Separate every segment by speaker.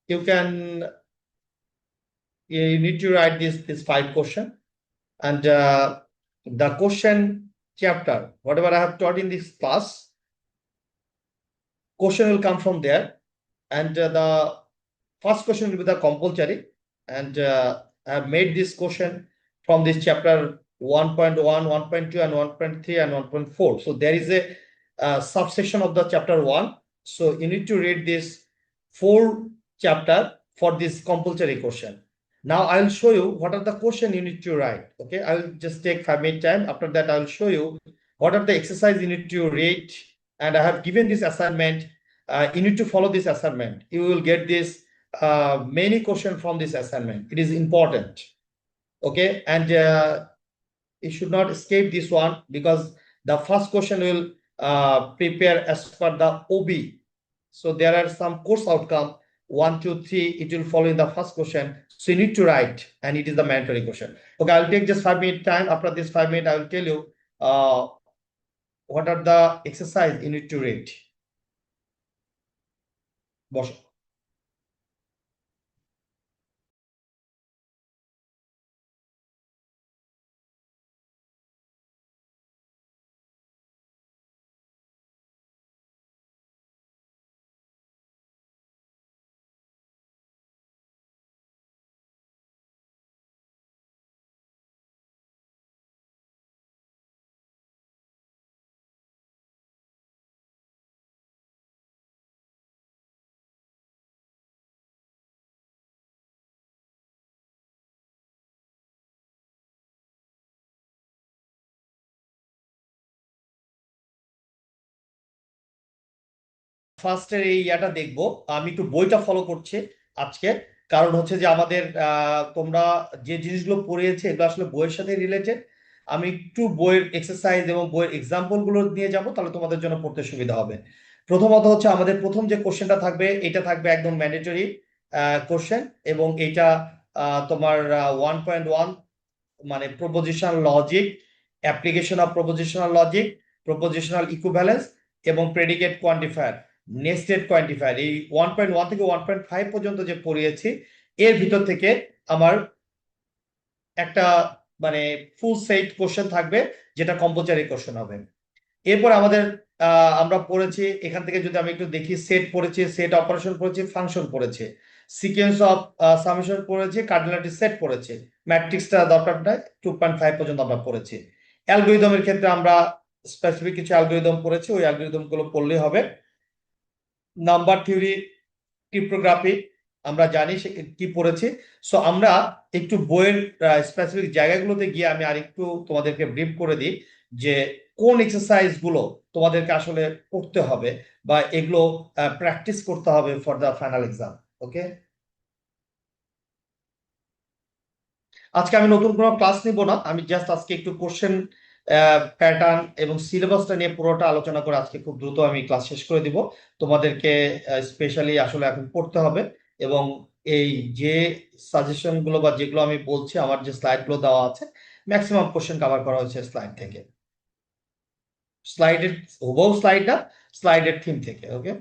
Speaker 1: you can you need to write this 5 question, and the question chapter, whatever I have taught in this class, question will come from there, and the first question will be the compulsory, and I have made this question from this chapter 1.1, 1.2, and 1.3, and 1.4. So there is a subsection of the chapter 1. So you need to read this 4 chapter for this compulsory question. Now I will show you what are the question you need to write. Okay, I will just take 5 minute time. After that, I will show you what are the exercise you need to read, and I have given this assignment. You need to follow this assignment. You will get this many questions from this assignment. It is important. Okay, and you should not escape this one, because the first question will prepare as per the OB. So there are some course outcome 1, 2, 3. It will follow in the first question. So you need to write, and it is the mandatory question. Okay, I'll take just 5 minute time. After this 5 minute, I will tell you what are the exercise you need to read. বসো। ফার্স্টের এই ইয়াটা দেখবো, আমি একটু বইটা follow করছি আজকে। কারণ হচ্ছে যে আমাদের তোমরা যে জিনিসগুলো পড়িয়েছে এগুলো আসলে বইয়ের সাথে রিলেটেড। আমি একটু বইয়ের এক্সারসাইজ এবং বইয়ের এক্সাম্পল গুলো নিয়ে যাবো, তাহলে তোমাদের জন্য পড়তে সুবিধা হবে। প্রথমত হচ্ছে আমাদের প্রথম যে কোশ্চেনটা থাকবে, এটা থাকবে একদম ম্যান্ডেটরি কোশ্চেন, এবং এটা তোমার 1.1, মানে propositional logic, application of propositional logic, propositional equivalence এবং প্রেডিকেট কোয়ান্টিফায়ার, নেস্টেড কোয়ান্টিফায়ার। এই 1.1 থেকে 1.5 পর্যন্ত যে পড়িয়েছি, এর ভিতর থেকে আমার একটা মানে ফুল সেট কোশ্চেন থাকবে, যেটা কম্পালসরি কোশ্চেন হবে। এরপর আমাদের আমরা পড়েছি এখান থেকে, যদি আমি একটু দেখি, সেট পড়েছি, সেট অপারেশন পড়েছি, ফাংশন পড়েছে, সিকোয়েন্স অফ সামেশন পড়েছি, কার্ডিনালিটি সেট পড়েছি, ম্যাট্রিক্সটা দরকার নাই, 2.5 পর্যন্ত আমরা পড়েছি। অ্যালগরিদমের ক্ষেত্রে আমরা স্পেসিফিক কিছু অ্যালগরিদম পড়েছি, ওই অ্যালগরিদম গুলো পড়লেই হবে। নাম্বার থিওরি, ক্রিপ্টোগ্রাফি আমরা জানি কি পড়েছি। সো আমরা একটু বইয়ের স্পেসিফিক জায়গাগুলোতে গিয়ে আমি আরেকটু তোমাদেরকে ব্রিফ করে দিই যে কোন এক্সারসাইজ গুলো তোমাদেরকে আসলে করতে হবে, বা এগুলো প্র্যাকটিস করতে হবে ফর দ্য ফাইনাল এক্সাম। ওকে, আজকে আমি নতুন কোনো ক্লাস নিব না, আমি জাস্ট আজকে একটু কোশ্চেন প্যাটার্ন এবং সিলেবাসটা নিয়ে পুরোটা আলোচনা করে আজকে খুব দ্রুত আমি ক্লাস শেষ করে দিব। তোমাদেরকে স্পেশালি আসলে এখন পড়তে হবে, এবং এই যে সাজেশন গুলো বা যেগুলো আমি বলছি, আমার যে স্লাইড গুলো দেওয়া আছে, ম্যাক্সিমাম কোশ্চেন কভার করা হয়েছে স্লাইড থেকে, স্লাইডের হুবহু স্লাইড না, স্লাইডের থিম থেকে। ওকে,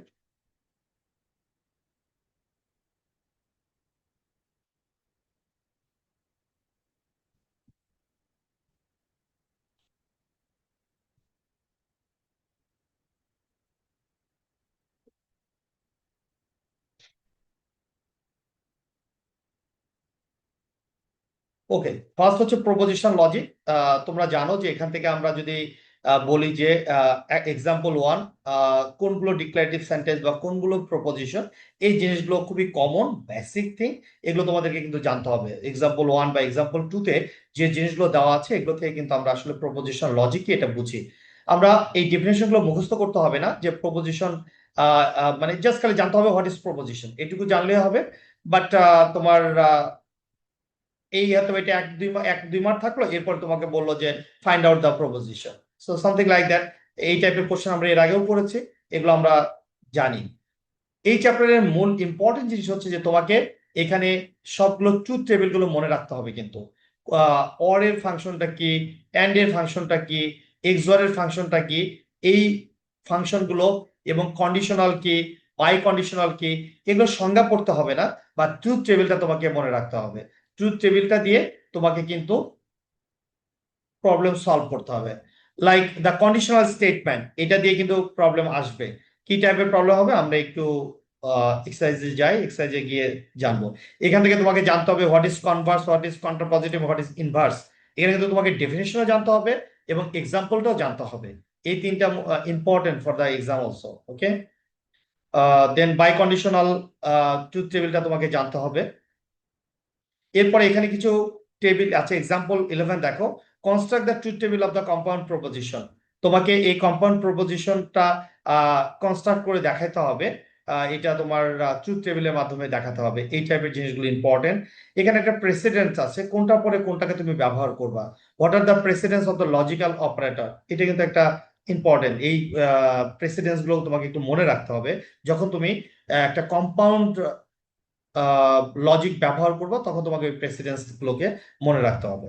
Speaker 1: ওকে, ফার্স্ট হচ্ছে প্রপোজিশন লজিক। তোমরা জানো যে এখান থেকে আমরা যদি বলি যে এক্সাম্পল 1, কোনগুলো ডিক্লারেটিভ সেন্টেন্স বা কোনগুলো প্রপোজিশন, এই জিনিসগুলো খুবই কমন বেসিক থিং, এগুলো তোমাদেরকে কিন্তু জানতে হবে। এক্সাম্পল 1 বা এক্সাম্পল 2 তে যে জিনিসগুলো দেওয়া আছে, এগুলো থেকে কিন্তু আমরা আসলে প্রপোজিশন লজিকই এটা বুঝি। আমরা এই ডেফিনেশন গুলো মুখস্থ করতে হবে না, যে প্রপোজিশন মানে জাস্ট খালি জানতে হবে হোয়াট ইজ প্রপোজিশন, এটুকু জানলে হবে। বাট তোমার এই হয়তো এটা 1-2 মার্ক থাকলো, এরপর তোমাকে বললো যে find out the proposition, so something like that. এই টাইপের কোশ্চেন আমরা এর আগেও পড়েছি, এগুলো আমরা জানি। এই চ্যাপ্টারের মূল ইম্পর্টেন্ট জিনিস হচ্ছে যে তোমাকে এখানে সবগুলো ট্রুথ টেবিল গুলো মনে রাখতে হবে। কিন্তু অর এর ফাংশনটা কি, অ্যান্ড এর ফাংশনটা কি, এক্সঅর এর ফাংশনটা কি, এই ফাংশন গুলো এবং কন্ডিশনাল কি, বাই কন্ডিশনাল কি, এগুলো সংজ্ঞা পড়তে হবে না, বা ট্রুথ টেবিলটা তোমাকে মনে রাখতে হবে। ট্রুথ টেবিলটা দিয়ে তোমাকে কিন্তু প্রবলেম সলভ করতে হবে। লাইক দ্য কন্ডিশনাল স্টেটমেন্ট, এটা দিয়ে কিন্তু প্রবলেম আসবে। কি টাইপের প্রবলেম হবে আমরা একটু এক্সারসাইজে যাই, এক্সারসাইজে গিয়ে জানবো। এখান থেকে তোমাকে জানতে হবে what is Converse, what is contrapositive, what is inverse. এখানে কিন্তু তোমাকে ডেফিনেশনও জানতে হবে এবং এক্সাম্পলটাও জানতে হবে। এই তিনটা important for the exam also. Okay, then by conditional truth টেবিলটা তোমাকে জানতে হবে। এরপরে এখানে কিছু টেবিল আছে। এক্সাম্পল 11 দেখো, construct the truth table of the compound proposition. তোমাকে এই কম্পাউন্ড প্রপোজিশনটা কনস্ট্রাক্ট করে দেখাতে হবে। এটা তোমার ট্রুথ টেবিলের মাধ্যমে দেখাতে হবে। এই টাইপের জিনিসগুলো ইম্পর্টেন্ট। এখানে একটা প্রেসিডেন্স আছে, কোনটা পরে কোনটাকে তুমি ব্যবহার করবা। What are the precedence of the logical operator, এটা কিন্তু একটা ইম্পর্টেন্ট। এই প্রেসিডেন্স গুলো তোমাকে একটু মনে রাখতে হবে যখন তুমি একটা কম্পাউন্ড লজিক ব্যবহার করবো, তখন তোমাকে ওই প্রেসিডেন্স গুলোকে মনে রাখতে হবে।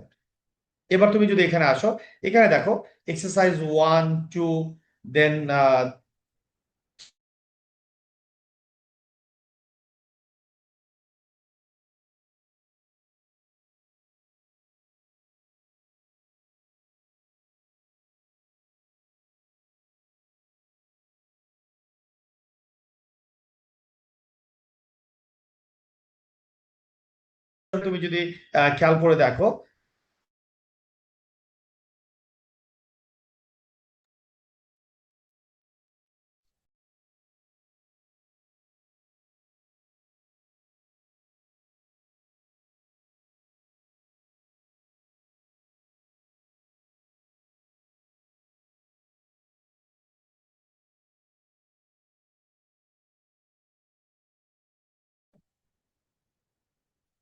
Speaker 1: এবার তুমি যদি এখানে আসো, এখানে দেখো এক্সারসাইজ 1, 2, দেন তুমি যদি খেয়াল করে দেখো,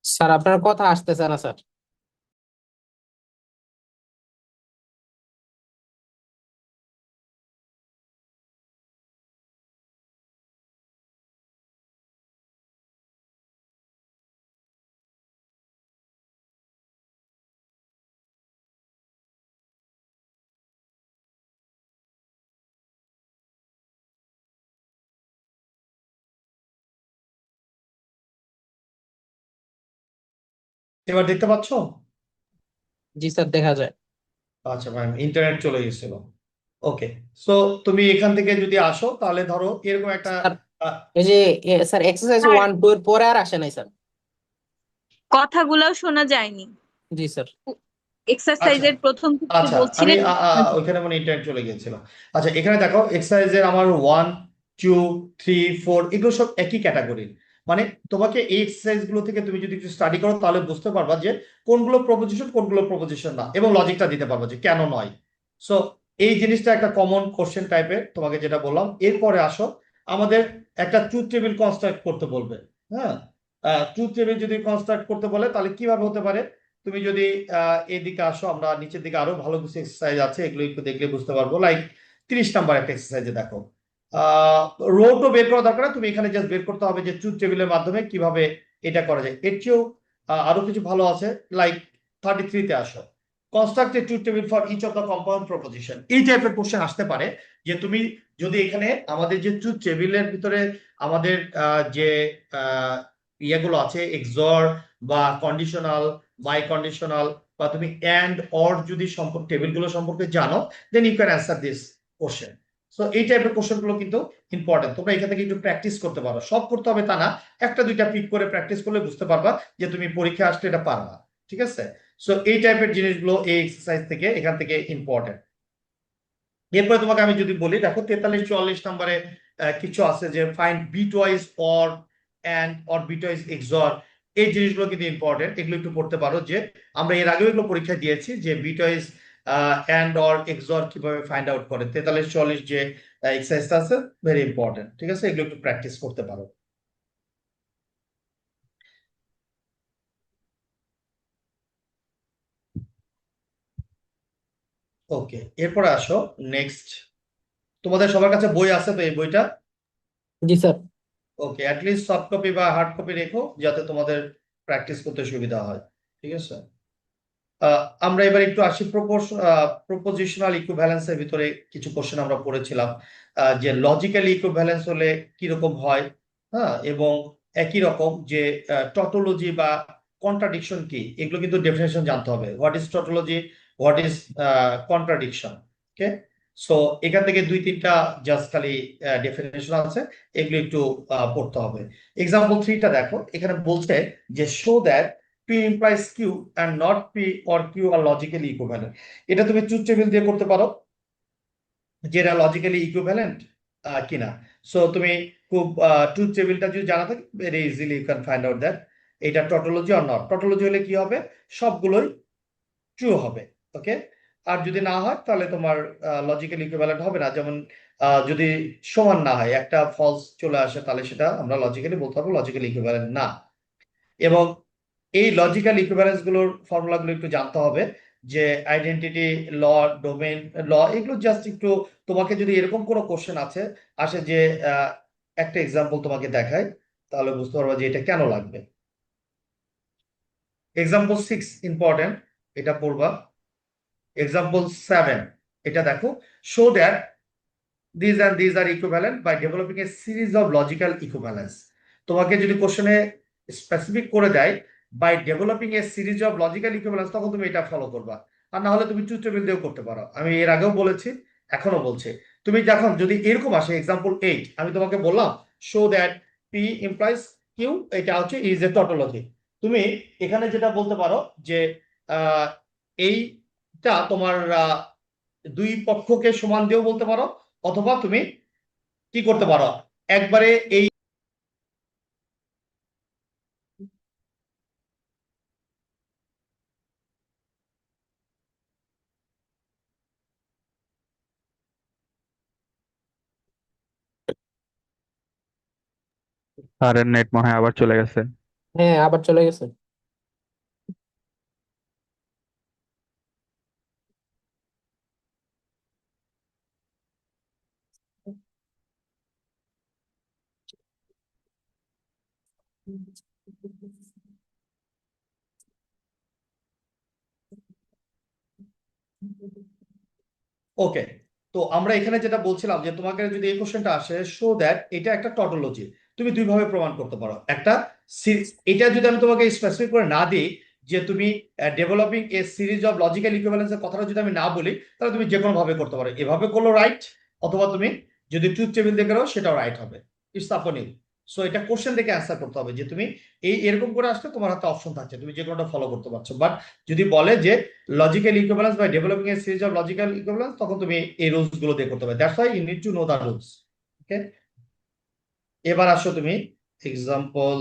Speaker 2: স্যার আপনার কথা আসতেছে না স্যার।
Speaker 1: এবার দেখতে পাচ্ছ?
Speaker 2: জি স্যার, দেখা যায়।
Speaker 1: আচ্ছা ম্যাম, ইন্টারনেট চলে গেছিল। ওকে, সো তুমি এখান থেকে যদি আসো তাহলে ধরো এরকম একটা
Speaker 2: স্যার
Speaker 1: আহ,
Speaker 2: এই যে স্যার এক্সারসাইজ
Speaker 3: আর
Speaker 2: 1, 2 এর পরে আর আসে নাই স্যার।
Speaker 3: কথাগুলোও শোনা যায়নি।
Speaker 2: জি স্যার।
Speaker 1: আচ্ছা
Speaker 3: এক্সারসাইজের প্রথম থেকে
Speaker 1: আচ্ছা, আমি
Speaker 3: বলছিলেন।
Speaker 1: ওইখানে মানে ইন্টারনেট চলে গিয়েছিল। আচ্ছা, এখানে দেখো এক্সারসাইজের আমার 1, 2, 3, 4 এগুলো সব একই ক্যাটাগরির। মানে তোমাকে এই এক্সারসাইজ গুলো থেকে তুমি যদি একটু স্টাডি করো তাহলে বুঝতে পারবা যে কোনগুলো প্রপোজিশন, কোনগুলো প্রপোজিশন না, এবং লজিকটা দিতে পারবা যে কেন নয়। সো এই জিনিসটা একটা কমন কোশ্চেন টাইপের, তোমাকে যেটা বললাম। এরপরে আসো, আমাদের একটা ট্রুথ টেবিল কনস্ট্রাক্ট করতে বলবে। হ্যাঁ, ট্রুথ টেবিল যদি কনস্ট্রাক্ট করতে বলে তাহলে কিভাবে হতে পারে। তুমি যদি এদিকে আসো, আমরা নিচের দিকে আরো ভালো কিছু এক্সারসাইজ আছে, এগুলো একটু দেখলে বুঝতে পারবো। লাইক 30 নাম্বার একটা এক্সারসাইজে দেখো, রোটো বের করা দরকার না, তুমি এখানে জাস্ট বের করতে হবে যে ট্রুথ টেবিলের মাধ্যমে কিভাবে এটা করা যায়। এর চেয়েও আরো কিছু ভালো আছে। লাইক 33-তে আসো, construct a truth table for each of the compound proposition. এই টাইপের কোশ্চেন আসতে পারে যে তুমি যদি এখানে আমাদের যে ট্রুথ টেবিলের ভিতরে আমাদের যে ইয়েগুলো আছে, এক্সর বা কন্ডিশনাল, বাই কন্ডিশনাল, বা তুমি এন্ড অর যদি সম্পর্ক টেবিলগুলো সম্পর্কে জানো, then you can answer this question. So এই টাইপের কোশ্চেন গুলো কিন্তু ইম্পর্টেন্ট। তোমরা এখান থেকে একটু প্র্যাকটিস করতে পারো, সব করতে হবে তা না, একটা দুইটা পিক করে প্র্যাকটিস করলে বুঝতে পারবা যে তুমি পরীক্ষা আসলে এটা পারবা। ঠিক আছে, সো এই টাইপের জিনিসগুলো এই এক্সারসাইজ থেকে, এখান থেকে ইম্পর্টেন্ট। এরপরে তোমাকে আমি যদি বলি, দেখো 43-44 নম্বরে কিছু আছে যে find bitwise or and or bitwise XOR. এই জিনিসগুলো কিন্তু ইম্পর্টেন্ট, এগুলো একটু পড়তে পারো। যে আমরা এর আগেও এগুলো পরীক্ষা দিয়েছি যে বিটওয়াইজ এন্ড অর এক্সর কিভাবে ফাইন্ড আউট করে। 43-44 যে এক্সারসাইজটা আছে, ভেরি ইম্পর্টেন্ট। ঠিক আছে, এগুলো একটু প্র্যাকটিস করতে পারো। ওকে, এরপরে আসো নেক্সট। তোমাদের সবার কাছে বই আছে তো, এই বইটা?
Speaker 2: জি স্যার।
Speaker 1: ওকে, অ্যাটলিস্ট সফট কপি বা হার্ড কপি রেখো যাতে তোমাদের প্র্যাকটিস করতে সুবিধা হয়। ঠিক আছে, আমরা এবার একটু আসি প্রপোজিশনাল ইকুইভ্যালেন্সের ভিতরে কিছু কোশ্চেন আমরা পড়েছিলাম, যে লজিক্যালি ইকুইভ্যালেন্স হলে কিরকম হয়, হ্যাঁ, এবং একই রকম যে টটোলজি বা কন্ট্রাডিকশন কি, এগুলো কিন্তু ডেফিনেশন জানতে হবে। What is tautology, what is contradiction. Okay, so এখান থেকে দুই তিনটা জাস্ট খালি ডেফিনেশন আছে, এগুলো একটু পড়তে হবে। এক্সাম্পল 3টা দেখো, এখানে বলছে যে show that P implies Q and not P or Q are logically equivalent. এটা তুমি ট্রুথ টেবিল দিয়ে করতে পারো যে এটা লজিক্যালি ইকুইভ্যালেন্ট কিনা। সো তুমি খুব ট্রুথ টেবিলটা যদি জানা থাকে, very easily you can find out that এটা টটোলজি অর নট। টটোলজি হলে কি হবে, সবগুলোই ট্রু হবে। ওকে, আর যদি না হয় তাহলে তোমার লজিক্যালি ইকুইভ্যালেন্ট হবে না। যেমন যদি সমান না হয়, একটা ফলস চলে আসে, তাহলে সেটা আমরা লজিক্যালি বলতে পারবো লজিক্যালি ইকুইভ্যালেন্ট না। এবং এই লজিক্যাল ইকুইভ্যালেন্স গুলোর ফর্মুলাগুলো একটু জানতে হবে, যে আইডেন্টিটি, ল, ডোমেন, ল, এগুলো জাস্ট একটু তোমাকে যদি এরকম কোনো কোশ্চেন আসে যে একটা এক্সাম্পল তোমাকে দেখায়, তাহলে বুঝতে পারবা যে এটা কেন লাগবে। এক্সাম্পল 6 ইম্পর্টেন্ট, এটা পড়বা। এক্সাম্পল 7, এটা দেখো, show that these and these are equivalent by developing a series of logical equivalence. তোমাকে যদি কোশ্চেনে স্পেসিফিক করে দেয় by developing a series of logical equivalence, তখন তুমি এটা ফলো করবা। আর না হলে তুমি ট্রুথ টেবিল দিয়েও করতে পারো। আমি এর আগেও বলেছি, এখনো বলছি, তুমি যখন যদি এরকম আসে এক্সাম্পল 8, আমি তোমাকে বললাম show that p implies q, এটা হচ্ছে ইজ এ টটোলজি। তুমি এখানে যেটা বলতে পারো যে এইটা তোমার দুই পক্ষকে সমান দিয়েও বলতে পারো, অথবা তুমি কি করতে পারো, একবারে এই
Speaker 4: স্যারের নেট মনে হয় আবার চলে গেছে।
Speaker 2: হ্যাঁ, আবার চলে গেছে।
Speaker 1: ওকে, তো আমরা এখানে যেটা বলছিলাম যে তোমাকে যদি এই কোশ্চেনটা আসে, শো দ্যাট এটা একটা টটোলজি, তুমি দুই ভাবে প্রমাণ করতে পারো। একটা এটা যদি আমি তোমাকে স্পেসিফিক করে না দিই, যে তুমি developing a series of logical ইকুইভ্যালেন্সের কথাটা যদি আমি না বলি, তাহলে তুমি যে কোনো ভাবে করতে পারো। এভাবে করলো রাইট, অথবা তুমি যদি ট্রুথ টেবিল দিয়ে করো সেটাও রাইট হবে। It's upon you. সো এটা কোশ্চেন থেকে অ্যান্সার করতে হবে, যে তুমি এরকম করে আসলে তোমার হাতে অপশন থাকছে, তুমি যে কোনোটা ফলো করতে পারছো। বাট যদি বলে যে logical equivalence by developing a series of logical equivalence, তখন তুমি এই রুলস গুলো দিয়ে করতে হবে। That's why you need to know the rules. Okay, এবার আসো তুমি এক্সাম্পল,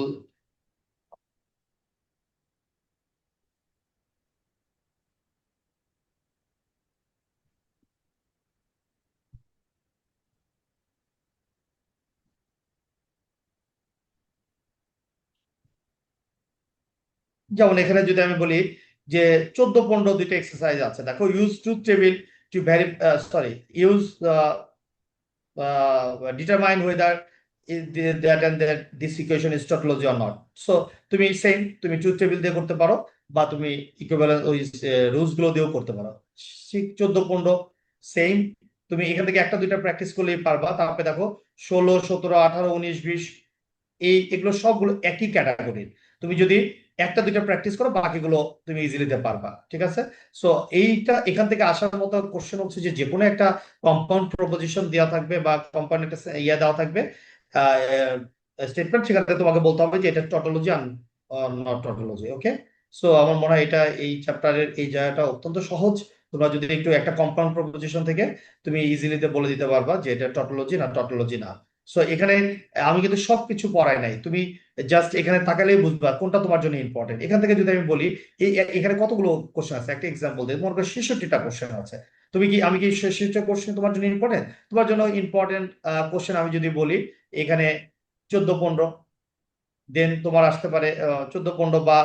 Speaker 1: যেমন এখানে যদি আমি বলি যে 14-15 দুইটা এক্সারসাইজ আছে, দেখো, use truth table to vary use determine whether that and that this equation is tautology or not. So তুমি সেম, তুমি ট্রুথ টেবিল দিয়ে করতে পারো, বা তুমি ইকুইভ্যালেন্স ওই রুলস গুলো দিয়েও করতে পারো। 14-15 সেম, তুমি এখান থেকে একটা দুইটা প্র্যাকটিস করলেই পারবা। তারপরে দেখো 16, 17, 18, 19, 20, এগুলো সবগুলো একই ক্যাটাগরির। তুমি যদি একটা দুইটা প্র্যাকটিস করো, বাকিগুলো তুমি ইজিলি দিতে পারবা। ঠিক আছে, সো এইটা এখান থেকে আসার মতো কোশ্চেন হচ্ছে যে কোনো একটা কম্পাউন্ড প্রপোজিশন দেওয়া থাকবে, বা কম্পাউন্ড একটা দেওয়া থাকবে স্টেটমেন্ট, সেখানে তোমাকে বলতে হবে যে এটা tautology are not tautology. Okay, so আমার মনে হয় এটা এই চ্যাপ্টারের এই জায়গাটা অত্যন্ত সহজ। তোমরা যদি একটু একটা কম্পাউন্ড প্রপোজিশন থেকে তুমি ইজিলিতে বলে দিতে পারবা যে এটা টটোলজি না টটোলজি না। সো এখানে আমি কিন্তু সবকিছু পড়াই নাই, তুমি জাস্ট এখানে তাকালেই বুঝবা কোনটা তোমার জন্য ইম্পর্টেন্ট। এখান থেকে যদি আমি বলি এখানে কতগুলো কোশ্চেন আছে, একটা এক্সাম্পল দিই, মনে করো 66টা কোশ্চেন আছে। আমি কি 66টা কোশ্চেন তোমার জন্য ইম্পর্টেন্ট? তোমার জন্য ইম্পর্টেন্ট কোশ্চেন আমি যদি বলি এখানে 14-15, দেন তোমার আসতে পারে 14-15 বা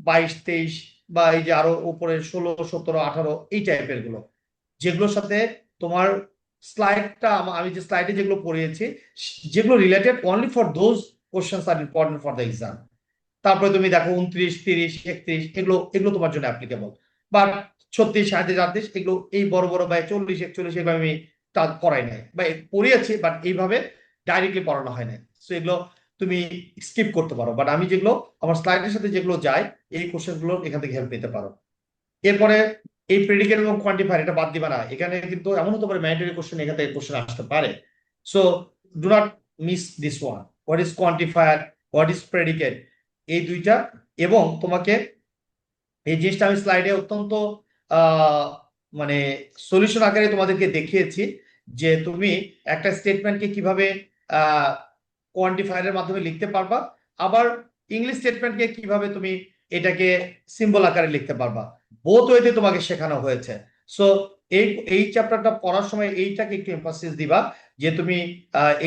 Speaker 1: 22-23, বা এই যে আরো উপরে 16, 17, 18, এই টাইপের গুলো, যেগুলোর সাথে তোমার স্লাইডটা, আমি যে স্লাইডে যেগুলো পড়িয়েছি, যেগুলো related only for those questions are important for the exam. তারপরে তুমি দেখো 29, 30, 31, এগুলো এগুলো তোমার জন্য অ্যাপ্লিকেবল। বাট 36 37 38 এগুলো এই বড় বড় বা 40 41 এগুলো আমি পড়াই নাই বা পড়িয়েছি, বাট এইভাবে ডাইরেক্টলি পড়ানো হয় না। সো এগুলো তুমি স্কিপ করতে পারো, বাট আমি যেগুলো আমার স্লাইডের সাথে যেগুলো যায় এই কোশ্চেন গুলো এখান থেকে হেল্প নিতে পারো। এরপরে এই প্রেডিকেট এবং কোয়ান্টিফায়ার এটা বাদ দিবা না, এখানে কিন্তু এমন হতে পারে ম্যান্ডেটরি কোশ্চেন এখান থেকে কোশ্চেন আসতে পারে। So do not miss this one. What is quantifier, what is predicate, এই দুইটা। এবং তোমাকে এই জিনিসটা আমি স্লাইডে অত্যন্ত আহ মানে সলিউশন আকারে তোমাদেরকে দেখিয়েছি যে তুমি একটা স্টেটমেন্টকে কিভাবে কোয়ান্টিফায়ারের মাধ্যমে লিখতে পারবা, আবার ইংলিশ স্টেটমেন্টকে কিভাবে তুমি এটাকে সিম্বল আকারে লিখতে পারবা। বোথ ওয়েতে তোমাকে শেখানো হয়েছে। সো এই এই চ্যাপ্টারটা পড়ার সময় এইটাকে একটু এমফাসিস দিবা যে তুমি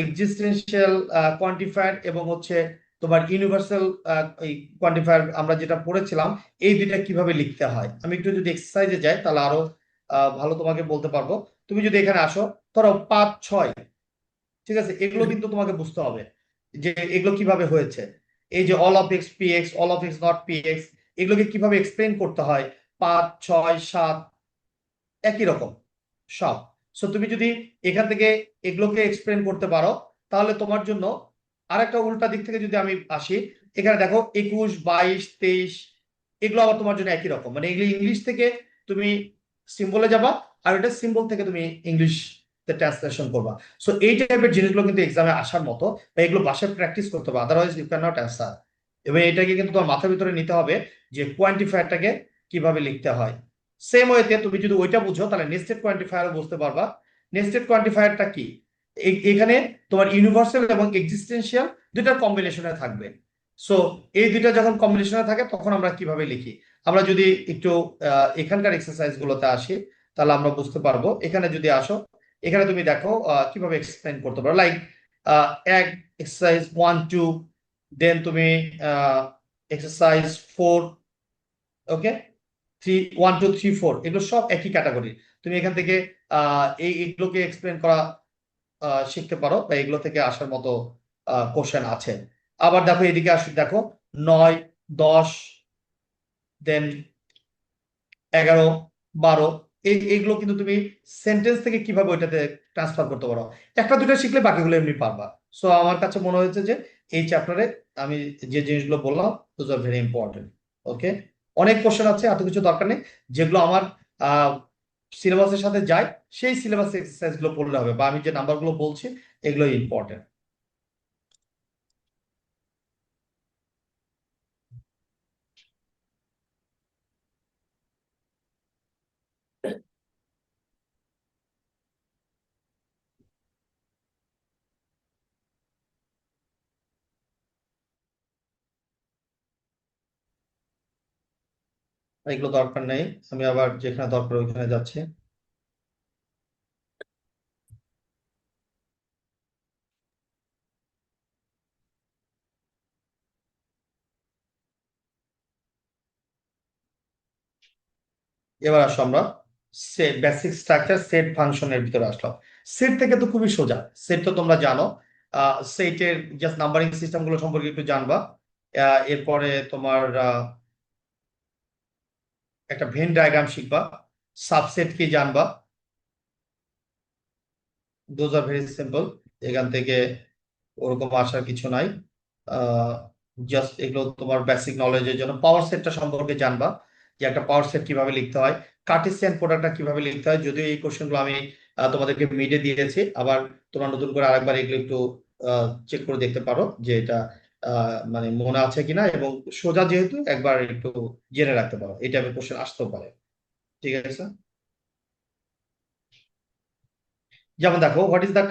Speaker 1: এক্সিস্টেন্সিয়াল কোয়ান্টিফায়ার এবং হচ্ছে তোমার ইউনিভার্সাল এই কোয়ান্টিফায়ার আমরা যেটা পড়েছিলাম এই দুইটা কিভাবে লিখতে হয়। আমি একটু যদি এক্সারসাইজে যাই তাহলে আরো ভালো তোমাকে বলতে পারবো। তুমি যদি এখানে আসো, ধরো 5 6, ঠিক আছে, এগুলো কিন্তু তোমাকে বুঝতে হবে যে এগুলো কিভাবে হয়েছে। এই যে all of x P x, all of x not P x, এগুলোকে কিভাবে এক্সপ্লেন করতে হয়। 5 6 7 একই রকম সব। সো তুমি যদি এখান থেকে এগুলোকে এক্সপ্লেন করতে পারো তাহলে তোমার জন্য আরেকটা উল্টা দিক থেকে যদি আমি আসি, এখানে দেখো 21 22 23, এগুলো আবার তোমার জন্য একই রকম, মানে এগুলো ইংলিশ থেকে তুমি সিম্বলে যাবা আর এটা সিম্বল থেকে তুমি ইংলিশ ট্রান্সলেশন করবা। সো এই টাইপের জিনিসগুলো কিন্তু এক্সামে আসার মতো, বা এগুলো বাসায় প্র্যাকটিস করতে হবে, otherwise you cannot answer. এবং এটাকে কিন্তু তোমার মাথার ভিতরে নিতে হবে যে কোয়ান্টিফায়ারটাকে কিভাবে লিখতে হয়। সেম ওয়েতে তুমি যদি ওইটা বুঝো তাহলে নেস্টেড কোয়ান্টিফায়ার বুঝতে পারবা। নেস্টেড কোয়ান্টিফায়ারটা কি, এখানে তোমার ইউনিভার্সাল এবং এক্সিস্টেন্সিয়াল দুইটার কম্বিনেশনে থাকবে। সো এই দুইটা যখন কম্বিনেশনে থাকে তখন আমরা কিভাবে লিখি। আমরা যদি একটু এখানকার এক্সারসাইজ গুলোতে আসি তাহলে আমরা বুঝতে পারবো। এখানে যদি আসো, এখানে তুমি দেখো কিভাবে এক্সপ্লেন করতে পারো। লাইক এক এক্সারসাইজ 1 2, দেন তুমি এক্সারসাইজ 4, ওকে, 3 1 2 3 4, এগুলো সব একই ক্যাটাগরি। তুমি এখান থেকে এইগুলোকে এক্সপ্লেন করা শিখতে পারো, বা এগুলো থেকে আসার মতো কোশ্চেন আছে। আবার দেখো এদিকে আসি, দেখো 9 10, দেন 11 12, এইগুলো কিন্তু তুমি সেন্টেন্স থেকে কিভাবে ওইটাতে ট্রান্সফার করতে পারো। একটা দুটো শিখলে বাকিগুলো এমনি পারবা। সো আমার কাছে মনে হয়েছে যে এই চ্যাপ্টারে আমি যে জিনিসগুলো বললাম দোজ আর ভেরি ইম্পর্টেন্ট। ওকে, অনেক কোশ্চেন আছে, এত কিছু দরকার নেই। যেগুলো আমার সিলেবাসের সাথে যায় সেই সিলেবাস এক্সারসাইজ গুলো পড়লে হবে, বা আমি যে নাম্বারগুলো বলছি এগুলো ইম্পর্টেন্ট। এগুলো দরকার নেই, আমি আবার যেখানে দরকার ওইখানে যাচ্ছি। এবার আসো আমরা সেট, বেসিক স্ট্রাকচার সেট ফাংশনের ভিতরে আসলাম। সেট থেকে তো খুবই সোজা, সেট তো তোমরা জানো। সেটের জাস্ট নাম্বারিং সিস্টেম গুলো সম্পর্কে একটু জানবা। এরপরে তোমার একটা ভেন ডায়াগ্রাম শিখবা, সাবসেট কি জানবা। দোজ আর ভেরি সিম্পল, এখান থেকে ওরকম আসার কিছু নাই। জাস্ট এগুলো তোমার বেসিক নলেজের জন্য। পাওয়ার সেটটা সম্পর্কে জানবা যে একটা পাওয়ার সেট কিভাবে লিখতে হয়, কার্টেসিয়ান প্রোডাক্টটা কিভাবে লিখতে হয়। যদিও এই কোশ্চেনগুলো আমি তোমাদেরকে মিডে দিয়েছি, আবার তোমরা নতুন করে আরেকবার এগুলো একটু চেক করে দেখতে পারো যে এটা মানে মনে আছে কিনা, এবং সোজা যেহেতু একবার একটু জেনে রাখতে পারো, এই টাইপের কোশ্চেন আসতেও পারে। ঠিক আছে, যেমন দেখো what is the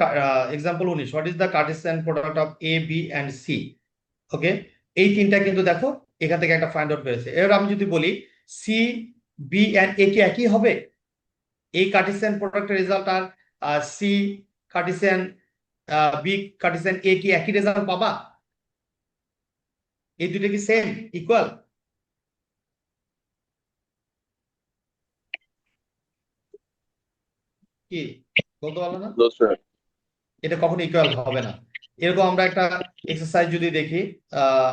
Speaker 1: example 19, what is the Cartesian product of A B and C. Okay, এই তিনটা কিন্তু দেখো এখান থেকে একটা ফাইন্ড আউট পেয়েছে। এবার আমি যদি বলি সি বি এন্ড এ কি একই হবে, এই কার্টেসিয়ান প্রোডাক্টের রেজাল্ট আর সি কার্টেসিয়ান বি কার্টেসিয়ান এ কি একই রেজাল্ট পাবা? এই দুটো কি সেম ইকুয়াল? কি বলতে পারলো না?
Speaker 4: No, sir.
Speaker 1: এটা কখনো ইকুয়াল হবে না। এরকম আমরা একটা এক্সারসাইজ যদি দেখি আহ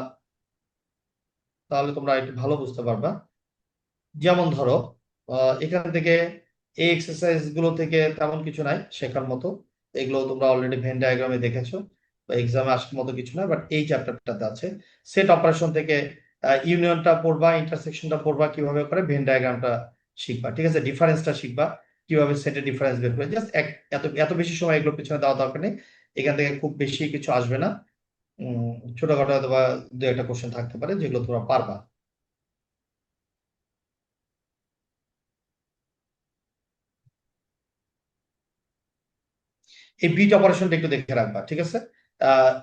Speaker 1: তাহলে তোমরা একটু ভালো বুঝতে পারবা। যেমন ধরো এখান থেকে এই এক্সারসাইজ গুলো থেকে তেমন কিছু নাই শেখার মতো। এগুলো তোমরা অলরেডি ভেন ডায়াগ্রামে দেখেছো, এক্সামে আসার মতো কিছু না। বাট এই চ্যাপ্টারটাতে আছে সেট অপারেশন থেকে ইউনিয়নটা পড়বা, ইন্টারসেকশনটা পড়বা, কিভাবে করে ভেন ডায়াগ্রামটা শিখবা, ঠিক আছে, ডিফারেন্সটা শিখবা, কিভাবে সেটের ডিফারেন্স বের করে। জাস্ট এত এত বেশি সময় এগুলোর পিছনে দেওয়া দরকার নেই। এখান থেকে খুব বেশি কিছু আসবে না। ছোটখাটো অথবা দু একটা কোশ্চেন থাকতে পারে যেগুলো তোমরা পারবা। এই বিট অপারেশনটা একটু দেখে রাখবা, ঠিক আছে। আহ,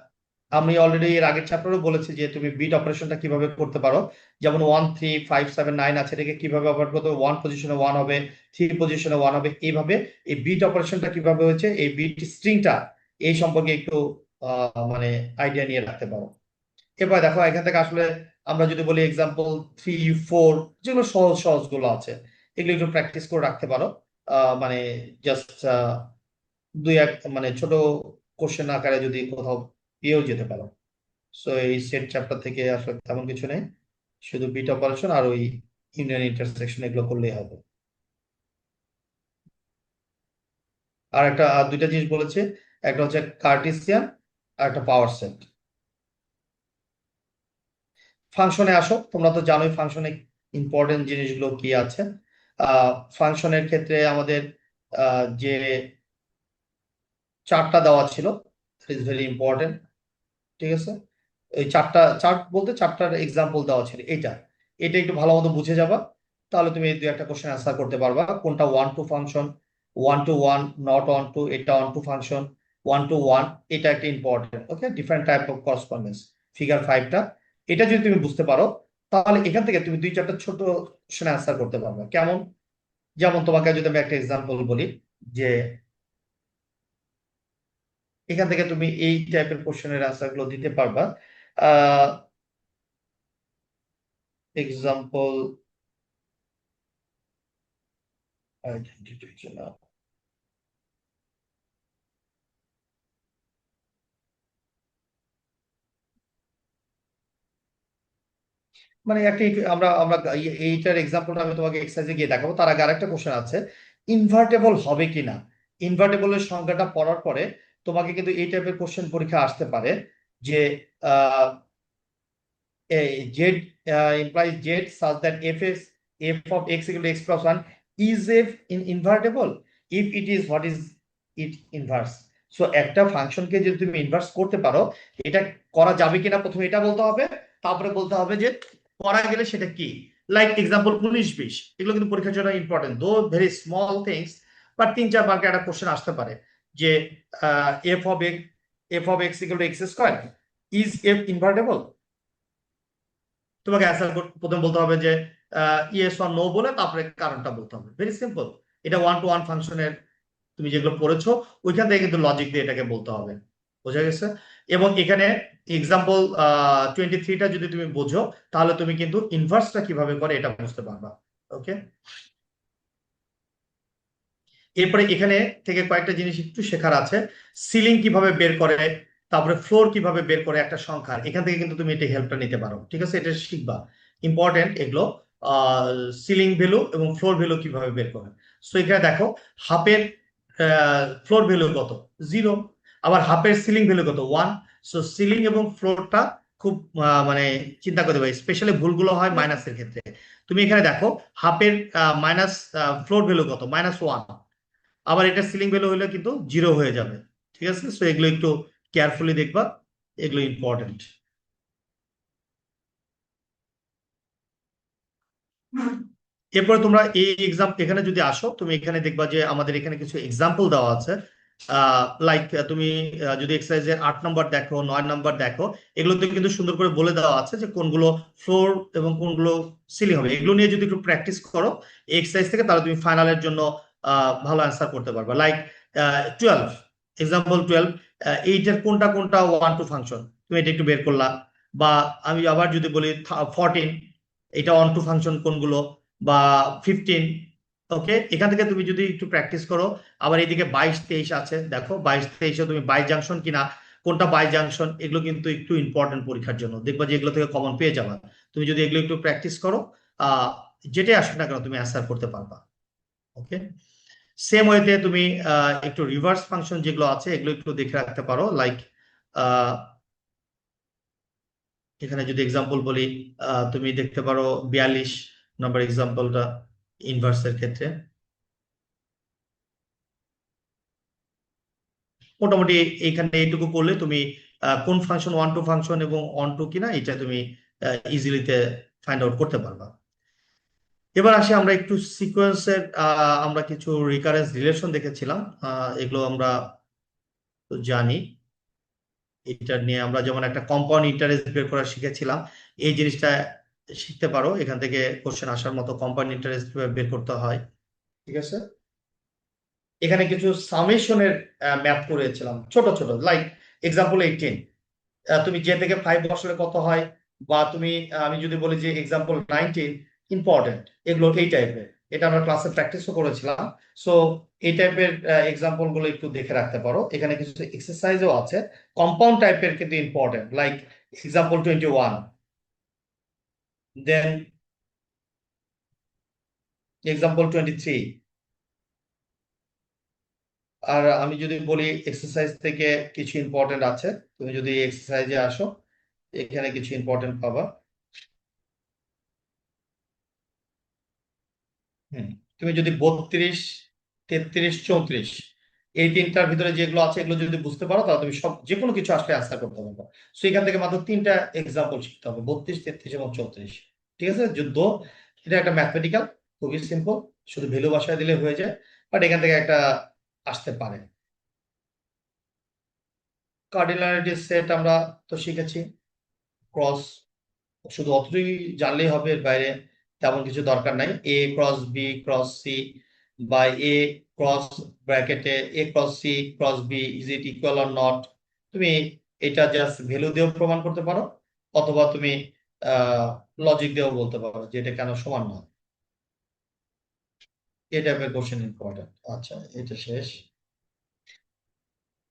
Speaker 1: আমি অলরেডি এর আগের চ্যাপ্টারও বলেছি যে তুমি বিট অপারেশনটা কিভাবে করতে পারো। যেমন 1 3 5 7 9 আছে, এটাকে কিভাবে অপারেট করতে হবে, 1 পজিশনে 1 হবে, 3 পজিশনে 1 হবে, এইভাবে এই বিট অপারেশনটা কিভাবে হয়েছে, এই বিট স্ট্রিংটা এই সম্পর্কে একটু মানে আইডিয়া নিয়ে রাখতে পারো। এবার দেখো এখান থেকে আসলে আমরা যদি বলি এক্সাম্পল 3 4, যেগুলো সহজ সহজ গুলো আছে এগুলো একটু প্র্যাকটিস করে রাখতে পারো। মানে জাস্ট দুই এক মানে ছোট কোশ্চেন আকারে যদি কোথাও পেয়েও যেতে পারো। সো এই সেট চ্যাপ্টার থেকে আসলে তেমন কিছু নেই, শুধু বিট অপারেশন আর ওই ইউনিয়ন ইন্টারসেকশন এগুলো করলেই হবে। আর একটা দুইটা জিনিস বলেছে, একটা হচ্ছে কার্টেসিয়ান আর একটা পাওয়ার সেট। ফাংশনে আসো, তোমরা তো জানোই ফাংশনে ইম্পর্টেন্ট জিনিসগুলো কি আছে। ফাংশনের ক্ষেত্রে আমাদের যে চারটা দেওয়া ছিল ইজ ভেরি ইম্পর্টেন্ট, ঠিক আছে। এই চার্ট বলতে চারটার এক্সাম্পল দেওয়া ছিল, এটা এটা একটু ভালো মতো বুঝে যাবা, তাহলে তুমি এই দুই একটা কোশ্চেন অ্যান্সার করতে পারবা। কোনটা 1 to function, 1 to 1 not 1 to, এটা 1 to ফাংশন, 1 to 1 এটা একটা important. Okay, different type of correspondence, figure 5টা, এটা যদি তুমি বুঝতে পারো তাহলে এখান থেকে তুমি দুই চারটা ছোট কোশ্চেন অ্যান্সার করতে পারবে। কেমন? যেমন তোমাকে যদি আমি একটা এক্সাম্পল বলি যে এখান থেকে তুমি এই টাইপের কোশ্চেনের অ্যান্সার গুলো দিতে পারবা। আহ এক্সাম্পল আইডেন্টিফিকেশন, মানে একটা আমরা আমরা এইটার এক্সাম্পলটা আমি তোমাকে এক্সারসাইজে গিয়ে দেখাবো, তার আগে আরেকটা কোশ্চেন আছে, ইনভার্টেবল হবে কিনা। ইনভার্টেবলের সংজ্ঞাটা পড়ার পরে তোমাকে কিন্তু এই টাইপের কোশ্চেন পরীক্ষা আসতে পারে যে z implies z such that f of x equal to x plus 1 is f in invertible. If it is, what is it inverse? So একটা ফাংশনকে যদি তুমি ইনভার্স করতে পারো, এটা করা যাবে কিনা প্রথমে এটা বলতে হবে, তারপরে বলতে হবে যে করা গেলে সেটা কি। লাইক এক্সাম্পল 19 20, এগুলো কিন্তু পরীক্ষার জন্য ইম্পর্টেন্ট, দো ভেরি স্মল থিংস, বাট 3 4 মার্কে একটা কোশ্চেন আসতে পারে যে f of x equal to x square is f invertible. তোমাকে অ্যান্সার প্রথমে বলতে হবে যে ইয়েস অর নো বলে তারপরে কারণটা বলতে হবে, ভেরি সিম্পল। এটা 1 to 1 ফাংশনের তুমি যেগুলো পড়েছো ওইখান থেকে কিন্তু লজিক দিয়ে এটাকে বলতে হবে, বোঝা গেছে। এবং এখানে এক্সাম্পল 23টা যদি তুমি বোঝো তাহলে তুমি কিন্তু ইনভার্সটা কিভাবে করে এটা বুঝতে পারবা। ওকে, এরপরে এখানে থেকে কয়েকটা জিনিস একটু শেখার আছে। সিলিং কিভাবে বের করে, তারপরে ফ্লোর কিভাবে বের করে একটা সংখ্যার, এখান থেকে কিন্তু তুমি এটা হেল্পটা নিতে পারো, ঠিক আছে, এটা শিখবা, ইম্পর্টেন্ট এগুলো। সিলিং ভ্যালু এবং ফ্লোর ভ্যালু কিভাবে বের করে। সো এখানে দেখো হাফের ফ্লোর ভ্যালু কত, 0, আবার হাফের সিলিং ভ্যালু কত, 1। সো সিলিং এবং ফ্লোরটা খুব মানে চিন্তা করতে হবে, স্পেশালি ভুলগুলো হয় মাইনাসের ক্ষেত্রে। তুমি এখানে দেখো হাফের মাইনাস ফ্লোর ভ্যালু কত, -1, আবার এটা সিলিং ভ্যালু হলে কিন্তু 0 হয়ে যাবে, ঠিক আছে। সো এগুলো একটু কেয়ারফুলি দেখবা, এগুলো ইম্পর্টেন্ট। এরপরে তোমরা এই এক্সাম এখানে যদি আসো তুমি এখানে দেখবা যে আমাদের এখানে কিছু এক্সাম্পল দেওয়া আছে। লাইক তুমি যদি এক্সারসাইজের 8 নম্বর দেখো, 9 নম্বর দেখো, এগুলোতে কিন্তু সুন্দর করে বলে দেওয়া আছে যে কোনগুলো ফ্লোর এবং কোনগুলো সিলিং হবে। এগুলো নিয়ে যদি একটু প্র্যাকটিস করো এক্সারসাইজ থেকে, তাহলে তুমি ফাইনালের জন্য ভালো অ্যান্সার করতে পারবে। লাইক 12, এক্সাম্পল 12, এইটার কোনটা কোনটা 1 to ফাংশন, তুমি এটা একটু বের করলা। বা আমি আবার যদি বলি 14, এটা 1 to ফাংশন কোনগুলো, বা 15। ওকে, এখান থেকে তুমি যদি একটু প্র্যাকটিস করো। আবার এইদিকে 22 23 আছে, দেখো 22 23-এ তুমি বাই জাংশন কিনা, কোনটা বাই জাংশন, এগুলো কিন্তু একটু ইম্পর্টেন্ট পরীক্ষার জন্য, দেখবা যে এগুলো থেকে কমন পেয়ে যাবা তুমি যদি এগুলো একটু প্র্যাকটিস করো। যেটাই আসুক না কেন তুমি অ্যান্সার করতে পারবা। ওকে, সেম ওয়েতে তুমি একটু রিভার্স ফাংশন যেগুলো আছে এগুলো একটু দেখে রাখতে পারো, লাইক এখানে যদি এক্সাম্পল বলি, তুমি দেখতে পারো 42 নম্বর এক্সাম্পলটা ইনভার্সের ক্ষেত্রে। মোটামুটি এইখানে এইটুকু করলে তুমি কোন ফাংশন ওয়ান টু ফাংশন এবং অন টু কিনা এটা তুমি ইজিলিতে ফাইন্ড আউট করতে পারবা। এবার আসি আমরা একটু সিকোয়েন্সের, আমরা কিছু রিকারেন্স রিলেশন দেখেছিলাম, এগুলো আমরা তো জানি। এটা নিয়ে আমরা যেমন একটা কম্পাউন্ড ইন্টারেস্ট বের করা শিখেছিলাম, এই জিনিসটা শিখতে পারো, এখান থেকে কোশ্চেন আসার মতো কম্পাউন্ড ইন্টারেস্ট বের করতে হয়। ঠিক আছে, এখানে কিছু সামেশনের ম্যাথ করেছিলাম ছোট ছোট, লাইক এক্সাম্পল 18, তুমি যে থেকে 5 বছরে কত হয়, বা তুমি আমি যদি বলি যে এক্সাম্পল 19 ইম্পর্টেন্ট, এগুলো এই টাইপের, এটা আমরা ক্লাসে প্র্যাকটিসও করেছিলাম। সো এই টাইপের এক্সাম্পল গুলো একটু দেখে রাখতে পারো, এখানে কিছু এক্সারসাইজও আছে কম্পাউন্ড টাইপের কিন্তু ইম্পর্টেন্ট, লাইক এক্সাম্পল 21, দেন এক্সাম্পল 23। আর আমি যদি বলি এক্সারসাইজ থেকে কিছু ইম্পর্টেন্ট আছে, তুমি যদি এক্সারসাইজে আসো এখানে কিছু ইম্পর্টেন্ট পাবা। হুম, তুমি যদি 32, 33, 34 এই তিনটার ভিতরে যেগুলো আছে এগুলো যদি বুঝতে পারো তাহলে তুমি সব যে কোনো কিছু আসলে অ্যান্সার করতে পারবে। সো এখান থেকে মাত্র তিনটা এক্সাম্পল শিখতে হবে, 32, 33 এবং 34। ঠিক আছে, যুদ্ধ এটা একটা ম্যাথমেটিক্যাল, খুবই সিম্পল, শুধু ভ্যালু বসায় দিলে হয়ে যায়, বাট এখান থেকে একটা আসতে পারে। কার্ডিনালিটি সেট আমরা তো শিখেছি, ক্রস, শুধু অতটুকুই জানলেই হবে, এর বাইরে তেমন কিছু দরকার নাই। A cross B cross C, বা এ ক্রস ব্র্যাকেটে A cross C cross B is it equal or not, তুমি এটা জাস্ট ভ্যালু দিয়েও প্রমাণ করতে পারো, অথবা তুমি লজিক দিয়েও বলতে পারো যে এটা কেন সমান নয়। এই টাইপের কোশ্চেন ইম্পর্টেন্ট। আচ্ছা, এটা শেষ,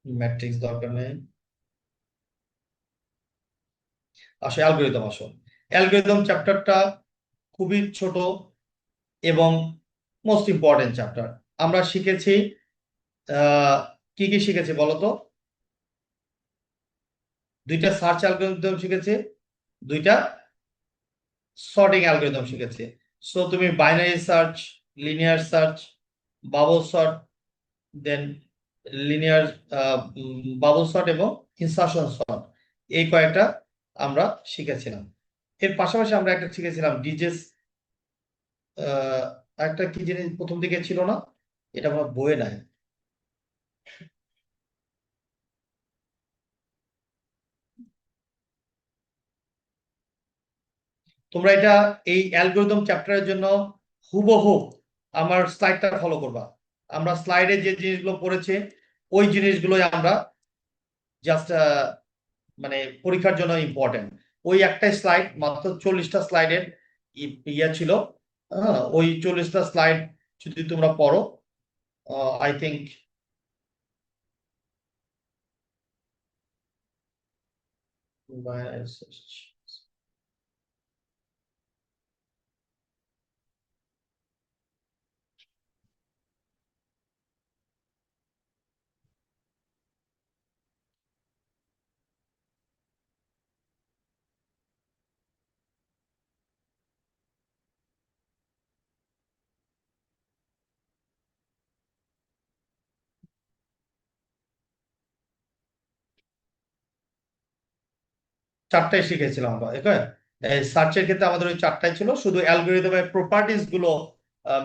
Speaker 1: ম্যাট্রিক্স দরকার নেই। আসো অ্যালগরিদম, আসো অ্যালগরিদম চ্যাপ্টারটা খুবই ছোট এবং মোস্ট ইম্পর্টেন্ট চ্যাপ্টার। আমরা শিখেছি আহ, কি কি শিখেছি বলতো? দুইটা সার্চ অ্যালগরিদম শিখেছি, দুইটা সর্টিং অ্যালগরিদম শিখেছি। সো তুমি binary search, linear search, bubble sort, then linear bubble sort এবং ইনসার্শন সর্ট, এই কয়েকটা আমরা শিখেছিলাম। এর পাশাপাশি আমরা একটা শিখেছিলাম ডিজেস, একটা কি জিনিস প্রথম দিকে ছিল না, এটা আমার বইয়ে নাই। তোমরা এটা এই অ্যালগরিদম চ্যাপ্টারের জন্য হুবহু আমার স্লাইডটা ফলো করবা। আমরা স্লাইডে যে জিনিসগুলো পড়েছে ওই জিনিসগুলোই আমরা জাস্ট মানে পরীক্ষার জন্য ইম্পর্টেন্ট। ওই একটা স্লাইড মাত্র 40টা স্লাইডের ইয়া ছিল, হ্যাঁ, ওই 40টা স্লাইড যদি তোমরা পড়ো, আই থিঙ্ক 4টাই শিখেছিলাম আমরা। ওকে, সার্চের ক্ষেত্রে আমাদের ওই 4টাই ছিল, শুধু অ্যালগরিদমের প্রপার্টিজ গুলো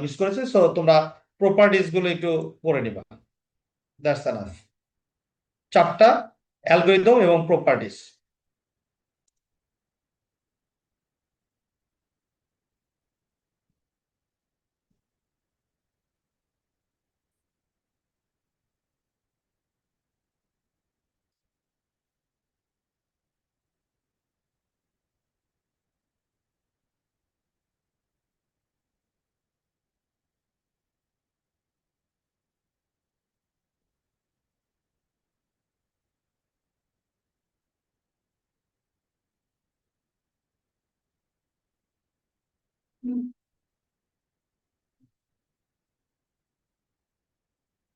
Speaker 1: মিস করেছে। সো তোমরা প্রপার্টিজ গুলো একটু পড়ে নিবা, দ্যাটস এনাফ। 4টা অ্যালগরিদম এবং প্রপার্টিজ।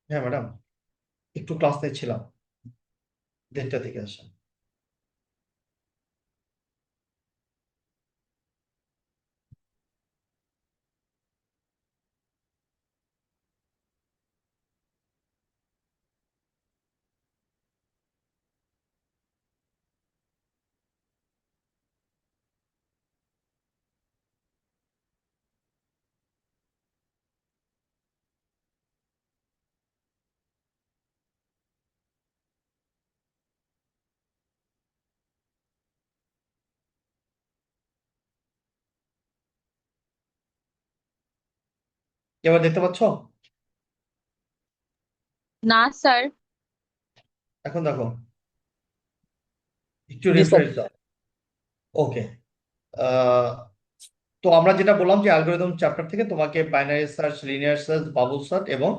Speaker 1: হ্যাঁ ম্যাডাম, একটু ক্লাস নিচ্ছিলাম, 1:30 থেকে আসা। এবার দেখতে পাচ্ছ?
Speaker 3: না স্যার।
Speaker 1: এখন দেখো, একটু
Speaker 2: জি স্যার।
Speaker 1: রিফ্রেশ দাও। ওকে। তো আমরা যেটা বললাম যে অ্যালগরিদম চ্যাপ্টার থেকে তোমাকে binary search, linear search, bubble search এবং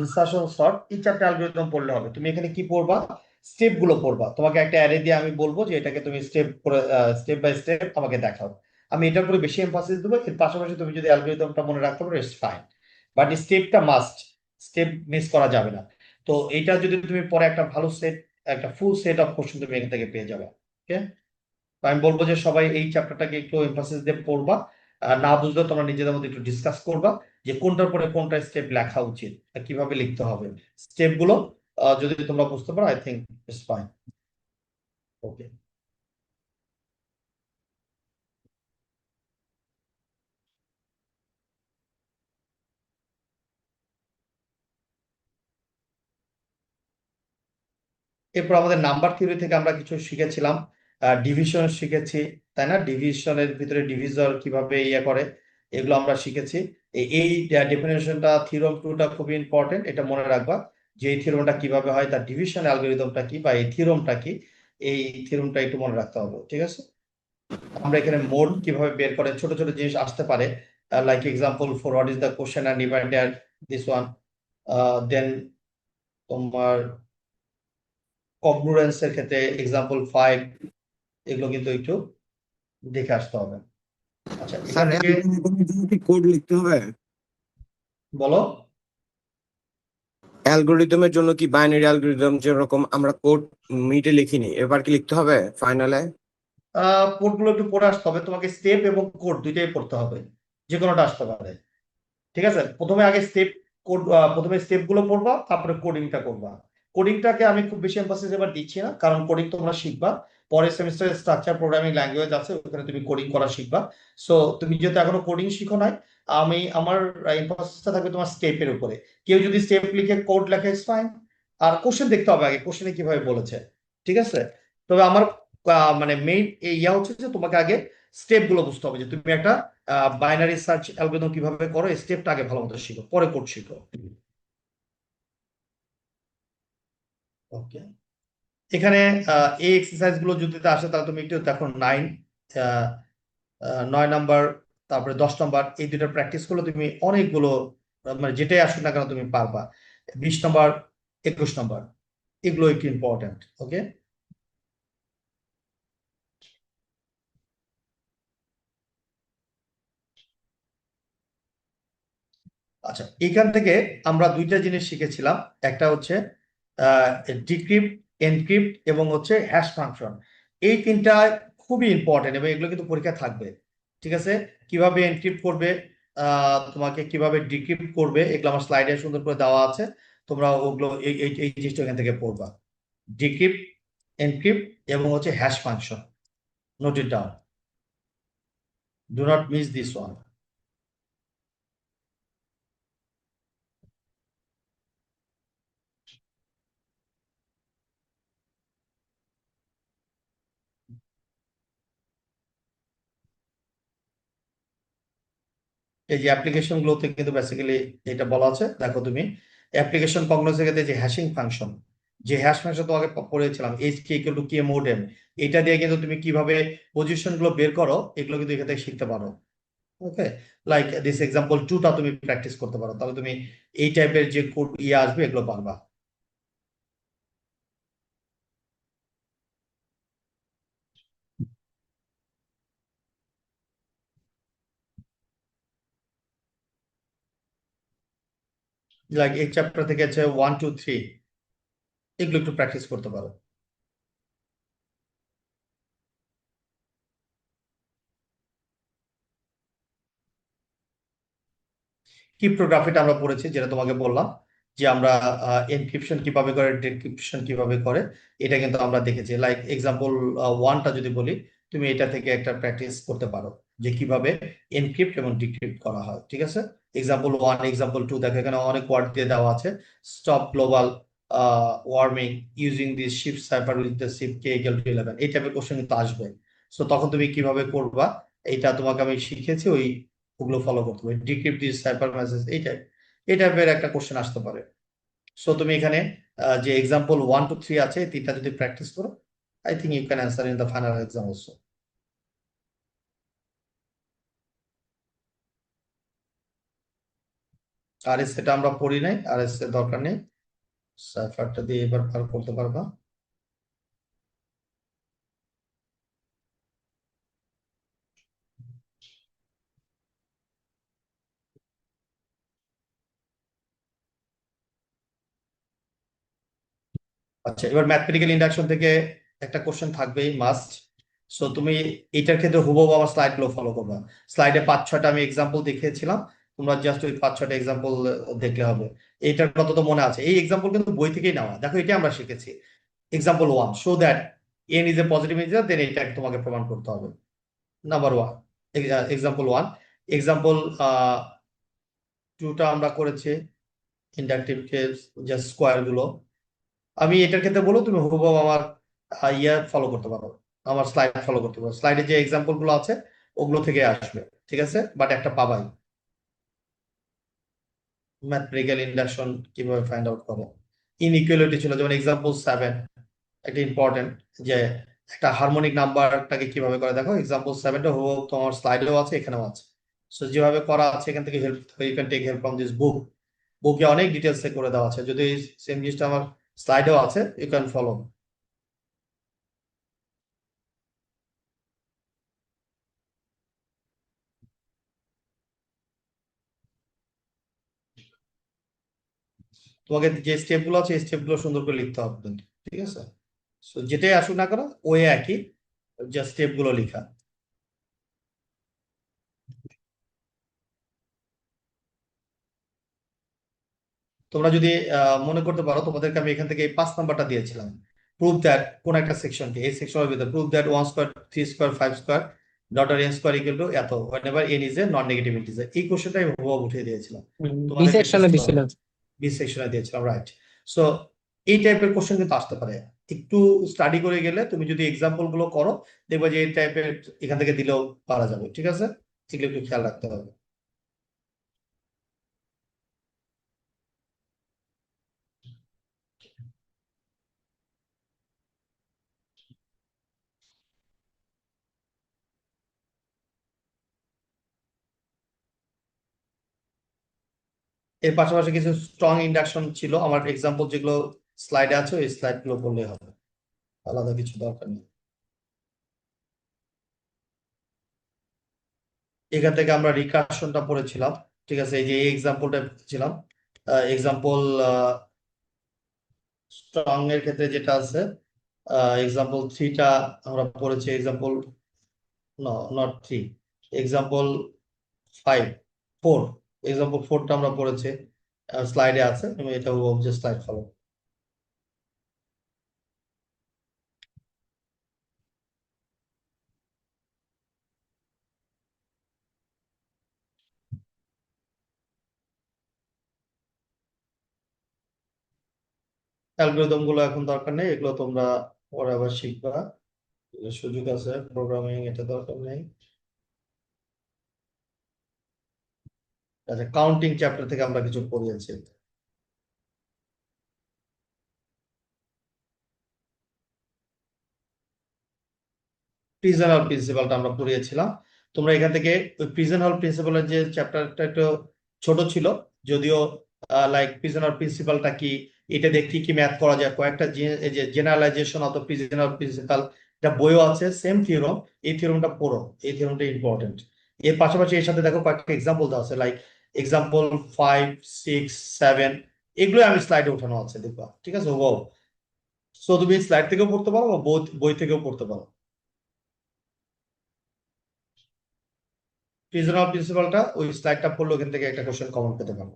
Speaker 1: ইনসার্শন সর্ট, এই চারটে অ্যালগরিদম পড়লে হবে। তুমি এখানে কি পড়বা? স্টেপ গুলো পড়বা। তোমাকে একটা অ্যারে দিয়ে আমি বলবো যে এটাকে তুমি স্টেপ করে, স্টেপ বাই স্টেপ আমাকে দেখাও। আমি এটার উপরে বেশি এমফাসিস দেবো। এর পাশাপাশি তুমি যদি অ্যালগরিদমটা মনে রাখতে পারো, ইটস ফাইন, বাট স্টেপটা মাস্ট, স্টেপ মিস করা যাবে না। তো এটা যদি তুমি পরে একটা ভালো সেট, একটা ফুল সেট অফ কোশ্চেন তুমি এখান থেকে পেয়ে যাবে। ওকে। তো আমি বলবো যে সবাই এই চ্যাপ্টারটাকে একটু এমফাসিস দিয়ে পড়বা। আর না বুঝলে তোমরা নিজেদের মধ্যে একটু ডিসকাস করবা যে কোনটার পরে কোনটা স্টেপ লেখা উচিত আর কিভাবে লিখতে হবে। স্টেপ গুলো যদি তোমরা বুঝতে পারো, আই থিঙ্ক ইটস ফাইন। ওকে। এরপর আমাদের নাম্বার থিওরি থেকে আমরা কিছু শিখেছিলাম, ডিভিশন শিখেছি, তাই না? ডিভিশনের ভিতরে ডিভিজর কিভাবে ইয়ে করে, এগুলো আমরা শিখেছি। এই ডেফিনেশনটা, থিওরাম টুটা খুবই ইম্পর্টেন্ট, এটা মনে রাখবা যে এই থিওরামটা কিভাবে হয়, তার ডিভিশন অ্যালগরিদমটা কি বা এই থিওরামটা কি, এই থিওরামটা একটু মনে রাখতে হবে। ঠিক আছে? আমরা এখানে মোড কিভাবে বের করে, ছোট ছোট জিনিস আসতে পারে, like example for what is the question and event, this one. Then তোমার কংগ্রুয়েন্সের ক্ষেত্রে এক্সাম্পল 5, এগুলো কিন্তু একটু দেখে আসতে হবে। আচ্ছা,
Speaker 4: স্যার
Speaker 1: এখান থেকে
Speaker 4: অ্যালগরিদমের জন্য কি কোড লিখতে হবে?
Speaker 1: বলো।
Speaker 4: অ্যালগরিদমের জন্য কি বাইনারি অ্যালগরিদম যেরকম আমরা কোড মিটে লিখিনি, এবার কি লিখতে হবে ফাইনালে?
Speaker 1: কোডগুলো একটু পড়ে আসতে হবে তোমাকে, স্টেপ এবং কোড দুইটাই পড়তে হবে, যে কোনোটা আসতে পারে। ঠিক আছে, প্রথমে আগে স্টেপ, কোড, প্রথমে স্টেপ গুলো পড়বা, তারপরে কোডিংটা করবা। কোডিংটাকে আমি খুব বেশি এমফাসিস এবার দিচ্ছি না, কারণ কোডিং তোমরা শিখবা পরের সেমিস্টারে। স্ট্রাকচার প্রোগ্রামিং ল্যাঙ্গুয়েজ আছে, ওখানে তুমি কোডিং করা শিখবা। সো তুমি যেহেতু এখনো কোডিং শিখো নাই, আমি আমার এমফাসিসটা থাকবে তোমার স্টেপের উপরে। কেউ যদি স্টেপ লিখে কোড লেখে, ইটস ফাইন। আর কোশ্চেন দেখতে হবে আগে, কোশ্চেনে কিভাবে বলেছে। ঠিক আছে? তবে আমার মানে মেইন ইয়া হচ্ছে যে তোমাকে আগে স্টেপ গুলো বুঝতে হবে, যে তুমি একটা বাইনারি সার্চ অ্যালগরিদম কিভাবে করো, এই স্টেপটা আগে ভালো মতো শিখো, পরে কোড শিখো। ওকে। এখানে এই এক্সারসাইজ গুলো যদি আসে, তাহলে তুমি একটু দেখো 9 নাম্বার, তারপরে 10 নাম্বার, এই দুটো প্র্যাকটিস করলে তুমি অনেকগুলো, মানে যেটাই আসুক না কেন তুমি পারবা। 20 নাম্বার, 21 নাম্বার, এগুলো একটু ইম্পর্টেন্ট। ওকে। আচ্ছা, এখান থেকে আমরা দুইটা জিনিস শিখেছিলাম। একটা হচ্ছে ডিক্রিপ্ট, এনক্রিপ্ট এবং হচ্ছে হ্যাশ ফাংশন। এই তিনটা খুবই ইম্পর্টেন্ট এবং এগুলো কিন্তু পরীক্ষা থাকবে। ঠিক আছে? কিভাবে এনক্রিপ্ট করবে, তোমাকে কিভাবে ডিক্রিপ্ট করবে, এগুলো আমার স্লাইডে সুন্দর করে দেওয়া আছে। তোমরা ওগুলো এই এই এই জিনিসটা এখান থেকে পড়বা। ডিক্রিপ্ট, এনক্রিপ্ট এবং হচ্ছে hash function. Note it down, do not miss this one. এই যে অ্যাপ্লিকেশন গুলোতে কিন্তু বেসিক্যালি এটা বলা আছে, দেখো তুমি অ্যাপ্লিকেশন কগনোসের ক্ষেত্রে যে হ্যাশিং ফাংশন, যে হ্যাশ ফাংশন তোমাকে পড়েছিলাম, H K equal to K modem, এটা দিয়ে কিন্তু তুমি কিভাবে পজিশন গুলো বের করো, এগুলো কিন্তু এখান থেকে শিখতে পারো। ওকে। লাইক দিস এক্সাম্পল 2টা তুমি প্র্যাকটিস করতে পারো, তাহলে তুমি এই টাইপের যে কোড ইয়ে আসবে, এগুলো পারবা। লাইক এই চ্যাপ্টার থেকে আছে 1 2 3, এগুলো একটু প্র্যাকটিস করতে পারো। ক্রিপ্টোগ্রাফিটা আমরা পড়েছি, যেটা তোমাকে বললাম যে আমরা এনক্রিপশন কিভাবে করে, ডিক্রিপশন কিভাবে করে, এটা কিন্তু আমরা দেখেছি। লাইক এক্সাম্পল ওয়ানটা যদি বলি, তুমি এটা থেকে একটা প্র্যাকটিস করতে পারো যে কিভাবে এনক্রিপ্ট এবং ডিক্রিপ্ট করা হয়। ঠিক আছে, এক্সাম্পল ওয়ান, এক্সাম্পল টু, দেখো এখানে অনেক ওয়ার্ড দিয়ে দেওয়া আছে। Stop global warming using this sheep cipher with the ship K equal to 11, এই টাইপের কোশ্চেন কিন্তু আসবে। সো তখন তুমি কিভাবে করবা, এটা তোমাকে আমি শিখেছি, ওগুলো ফলো করতে হবে। ডিক্রিপ্ট দিস সাইফার মেসেজ, এই টাইপের একটা কোশ্চেন আসতে পারে। সো তুমি এখানে যে এক্সাম্পল 1 2 3 আছে, এই তিনটা যদি প্র্যাকটিস করো, I think you can answer in the final exam also. আর এস এটা আমরা পড়ি নাই, আর এস এর দরকার নেই, সাইফারটা দিয়ে এবার পার করতে পারবা। আচ্ছা, এবার ম্যাথমেটিক্যাল ইন্ডাকশন থেকে একটা কোশ্চেন থাকবেই মাস্ট। সো তুমি এইটার ক্ষেত্রে হুবহু আমার স্লাইড গুলো ফলো করবা। স্লাইডে 5-6টা আমি এক্সাম্পল দেখিয়েছিলাম, তোমরা জাস্ট ওই 5-6টা এক্সাম্পল দেখলে হবে। এইটার কথা তো মনে আছে, এই এক্সাম্পল কিন্তু বই থেকেই নেওয়া। দেখো এটা আমরা শিখেছি example one, show that N is a positive integer, then এটা তোমাকে প্রমাণ করতে হবে। Number one, example one. Example টুটা আমরা করেছি ইন্ডাকটিভ কেস, জাস্ট স্কোয়ার গুলো। আমি এটার ক্ষেত্রে বলবো তুমি হুবহু আমার ইয়ে ফলো করতে পারো, আমার স্লাইড ফলো করতে পারো। স্লাইডে যে এক্সাম্পল গুলো আছে ওগুলো থেকে আসবে, ঠিক আছে, বাট একটা পাবাই। ম্যাথমেটিক্যাল ইন্ডাকশন কিভাবে ফাইন্ড আউট করো, ইনইকুয়ালিটি ছিল যেমন এক্সাম্পল 7, একটা ইম্পর্টেন্ট, যে একটা হারমোনিক নাম্বারটাকে কিভাবে করে। দেখো এক্সাম্পল 7টা হুবহু তোমার স্লাইডেও আছে, এখানেও আছে। সো যেভাবে করা আছে এখান থেকে help, you can take help from this book. বুকে অনেক ডিটেলসে করে দেওয়া আছে, যদি সেম জিনিসটা আমার স্লাইডেও আছে, ইউ ক্যান ফলো। তোমাকে যে স্টেপ গুলো আছে এই স্টেপ গুলো সুন্দর করে লিখতে হবে কিন্তু, ঠিক আছে। সো যেটাই আসুক না করো ওই একই, জাস্ট স্টেপ গুলো লেখা। তোমরা যদি মনে করতে পারো, তোমাদেরকে আমি এখান থেকে এই 5 নাম্বারটা দিয়েছিলাম, প্রুভ দ্যাট কোন একটা সেকশনকে, এই সেকশনের ভিতরে prove that 1 square 3 square 5 square dot আর এন স্কোয়ার ইকুয়াল টু এত whenever n is a non negative integer. এই কোশ্চেনটাই হুবহু উঠিয়ে দিয়েছিলাম
Speaker 2: বি
Speaker 1: তোমাদেরকে
Speaker 2: সেকশনে
Speaker 1: টেস্ট করা,
Speaker 2: দিছিলেন।
Speaker 1: বি সেকশনে দিয়েছিলাম, রাইট। সো এই টাইপের কোশ্চেন কিন্তু আসতে পারে। একটু স্টাডি করে গেলে তুমি যদি এক্সাম্পল গুলো করো, দেখবে যে এই টাইপের এখান থেকে দিলেও পারা যাবে, ঠিক আছে। এগুলো একটু খেয়াল রাখতে হবে। এর পাশাপাশি কিছু স্ট্রং ইন্ডাকশন ছিল আমার, এক্সাম্পল যেগুলো স্লাইডে আছে ওই স্লাইড গুলো বললেই হবে, আলাদা কিছু দরকার নেই। এখান থেকে আমরা রিকার্শনটা পড়েছিলাম, ঠিক আছে। এই যে এই এক্সাম্পলটা ছিলাম, এক্সাম্পল স্ট্রং এর ক্ষেত্রে যেটা আছে, এক্সাম্পল 3টা আমরা পড়েছি, এক্সাম্পল নট 3, এক্সাম্পল 5 4, এক্সাম্পল 4টা আমরা পড়েছি, স্লাইডে আছে, তুমি এটা যে স্লাইড ফলো। অ্যালগরিদম গুলো এখন দরকার নেই, এগুলো তোমরা পরে আবার শিখবা, এর সুযোগ আছে। প্রোগ্রামিং এটা দরকার নেই। আচ্ছা, কাউন্টিং চ্যাপ্টার থেকে আমরা কিছু পড়িয়েছি। প্রিজন হল প্রিন্সিপালটা আমরা পড়িয়েছিলাম। তোমরা এখান থেকে ওই প্রিজন হল প্রিন্সিপালের যে চ্যাপ্টারটা একটু ছোট ছিল, যদিও লাইক প্রিজন হল প্রিন্সিপালটা কি, এটা দিয়ে কি কি ম্যাথ করা যায়, কয়েকটা এই যে জেনারেলাইজেশন অফ প্রিজন হল প্রিন্সিপাল, এটা বইও আছে, সেম থিওরাম। এই থিওরামটা পড়ো, এই থিওরামটা ইম্পর্টেন্ট। এর পাশাপাশি এর সাথে দেখো কয়েকটা এক্সাম্পল দেওয়া আছে, লাইক এক্সাম্পল 5, 6, 7 এগুলো আমি স্লাইডে ওঠানো আছে দেখবা, ঠিক আছে? ও সো তুমি স্লাইড থেকেও পড়তে পারো বা বই থেকেও পড়তে পারো। প্রিজনার প্রিন্সিপালটা ওই স্লাইডটা পড়লে ওখান থেকে একটা কোশ্চেন কমন পেতে পারো।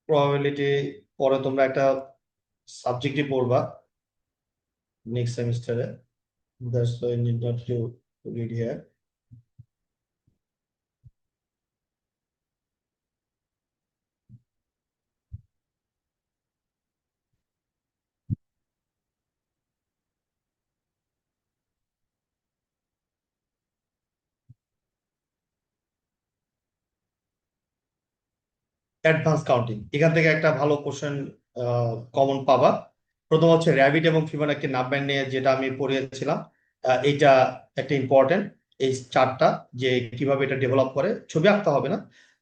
Speaker 1: প্রবাবিলিটি পরে তোমরা একটা সাবজেক্টই পড়বা নেক্সট সেমিস্টারে, that's why need not to read here. Advance counting, এখান থেকে একটা ভালো কোশ্চেন কমন পাবা। প্রথম হচ্ছে র্যাবিট এবং ফিবোনাকি নাম্বার নিয়ে যেটা আমি পড়িয়েছিলাম, এইটা একটা ইম্পর্টেন্ট, এই চার্টটা যে কিভাবে এটা ডেভেলপ করে, ছবি আঁকতে হবে না,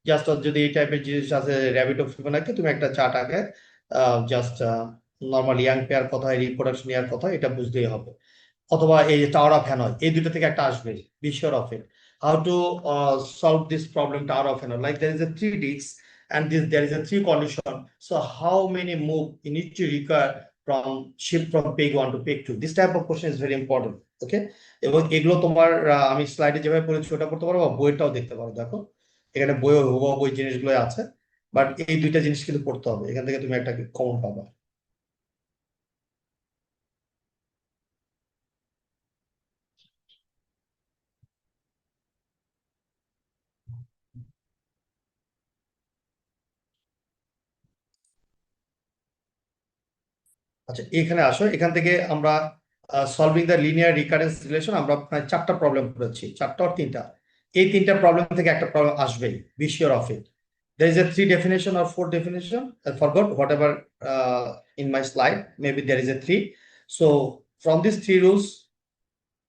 Speaker 1: জাস্ট যদি এই টাইপের জিনিস আছে র্যাবিট ও ফিবোনাকি, তুমি একটা চার্ট আঁকে জাস্ট নর্মাল ইয়াং পেয়ার কথা, রিপ্রোডাকশন ইয়ার কথা, এটা বুঝতেই হবে। অথবা এই টাওয়ার অফ হ্যানয়, এই দুটো থেকে একটা আসবে, be sure of it. How to solve this problem tower of Hanoi, like there is a 3 disks and there is a 3 condition, so how many move you need to require from shift from peg 1 to peg 2, this type of question is very important. Okay, এবং এগুলো তোমার আমি স্লাইডে যেভাবে পড়েছি ওটা করতে পারো বা বইটাও দেখতে পারো, দেখো এখানে বইও হুবহু বই জিনিসগুলো আছে, বাট এই দুইটা জিনিস কিন্তু পড়তে হবে, এখান থেকে তুমি একটা কমন পাবা। আচ্ছা এখানে আসো, এখান থেকে আমরা solving the linear recurrence relation আমরা প্রায় 4টা প্রবলেম করেছি, 4টা আর 3টা, এই 3টা প্রবলেম থেকে একটা প্রবলেম আসবেই, be sure of it. there is a 3 definition or 4 definition, I forgot whatever in my slide, maybe there is a 3. So from these 3 rules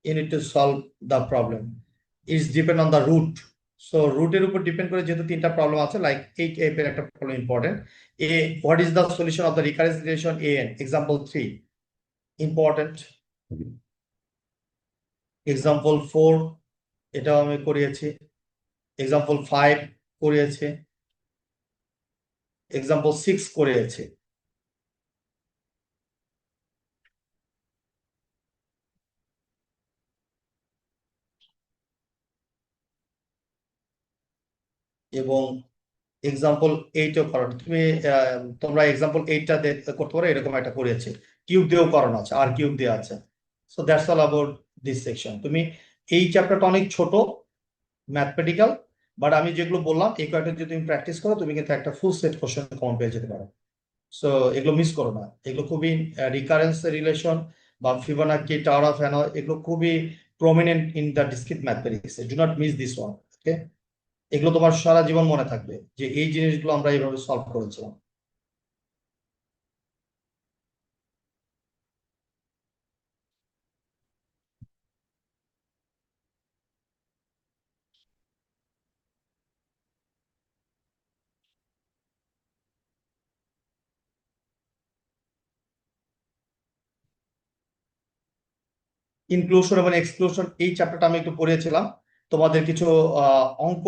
Speaker 1: you need to solve the problem, is depend on the root. So root এর উপর depend করে যেহেতু 3টা problem আছে, like এই টাইপের একটা problem important, a what is the solution of the recurrence relation an, example 3 important, example 4 এটাও আমি করিয়েছি, example 5 করিয়েছি, example 6 করিয়েছি। এবং এক্সাম্পল 8ও করানো, তুমি তোমরা এক্সাম্পল 8টা করতে পারো, এরকম একটা করেছে, কিউব দিয়েও করানো আছে, আর কিউব দিয়ে আছে। So that's all about this section. তুমি এই চ্যাপ্টারটা অনেক ছোট ম্যাথমেটিক্যাল, বাট আমি যেগুলো বললাম এই কয়েকটা যদি তুমি প্র্যাকটিস করো, তুমি কিন্তু একটা ফুল সেট কোশ্চেন কমন পেয়ে যেতে পারো। সো এগুলো মিস করো না, এগুলো খুবই রিকারেন্স রিলেশন বা ফিবোনাকি টাওয়ার অফ হ্যানয়, এগুলো খুবই prominent in the discrete mathematics, do not miss this one. Okay, এগুলো তোমার সারা জীবন মনে থাকবে যে এই জিনিসগুলো আমরা এইভাবে সলভ করেছিলাম। ইনক্লুশন এবং এক্সক্লুশন এই চ্যাপ্টারটা আমি একটু পড়িয়েছিলাম, তোমাদের কিছু অঙ্ক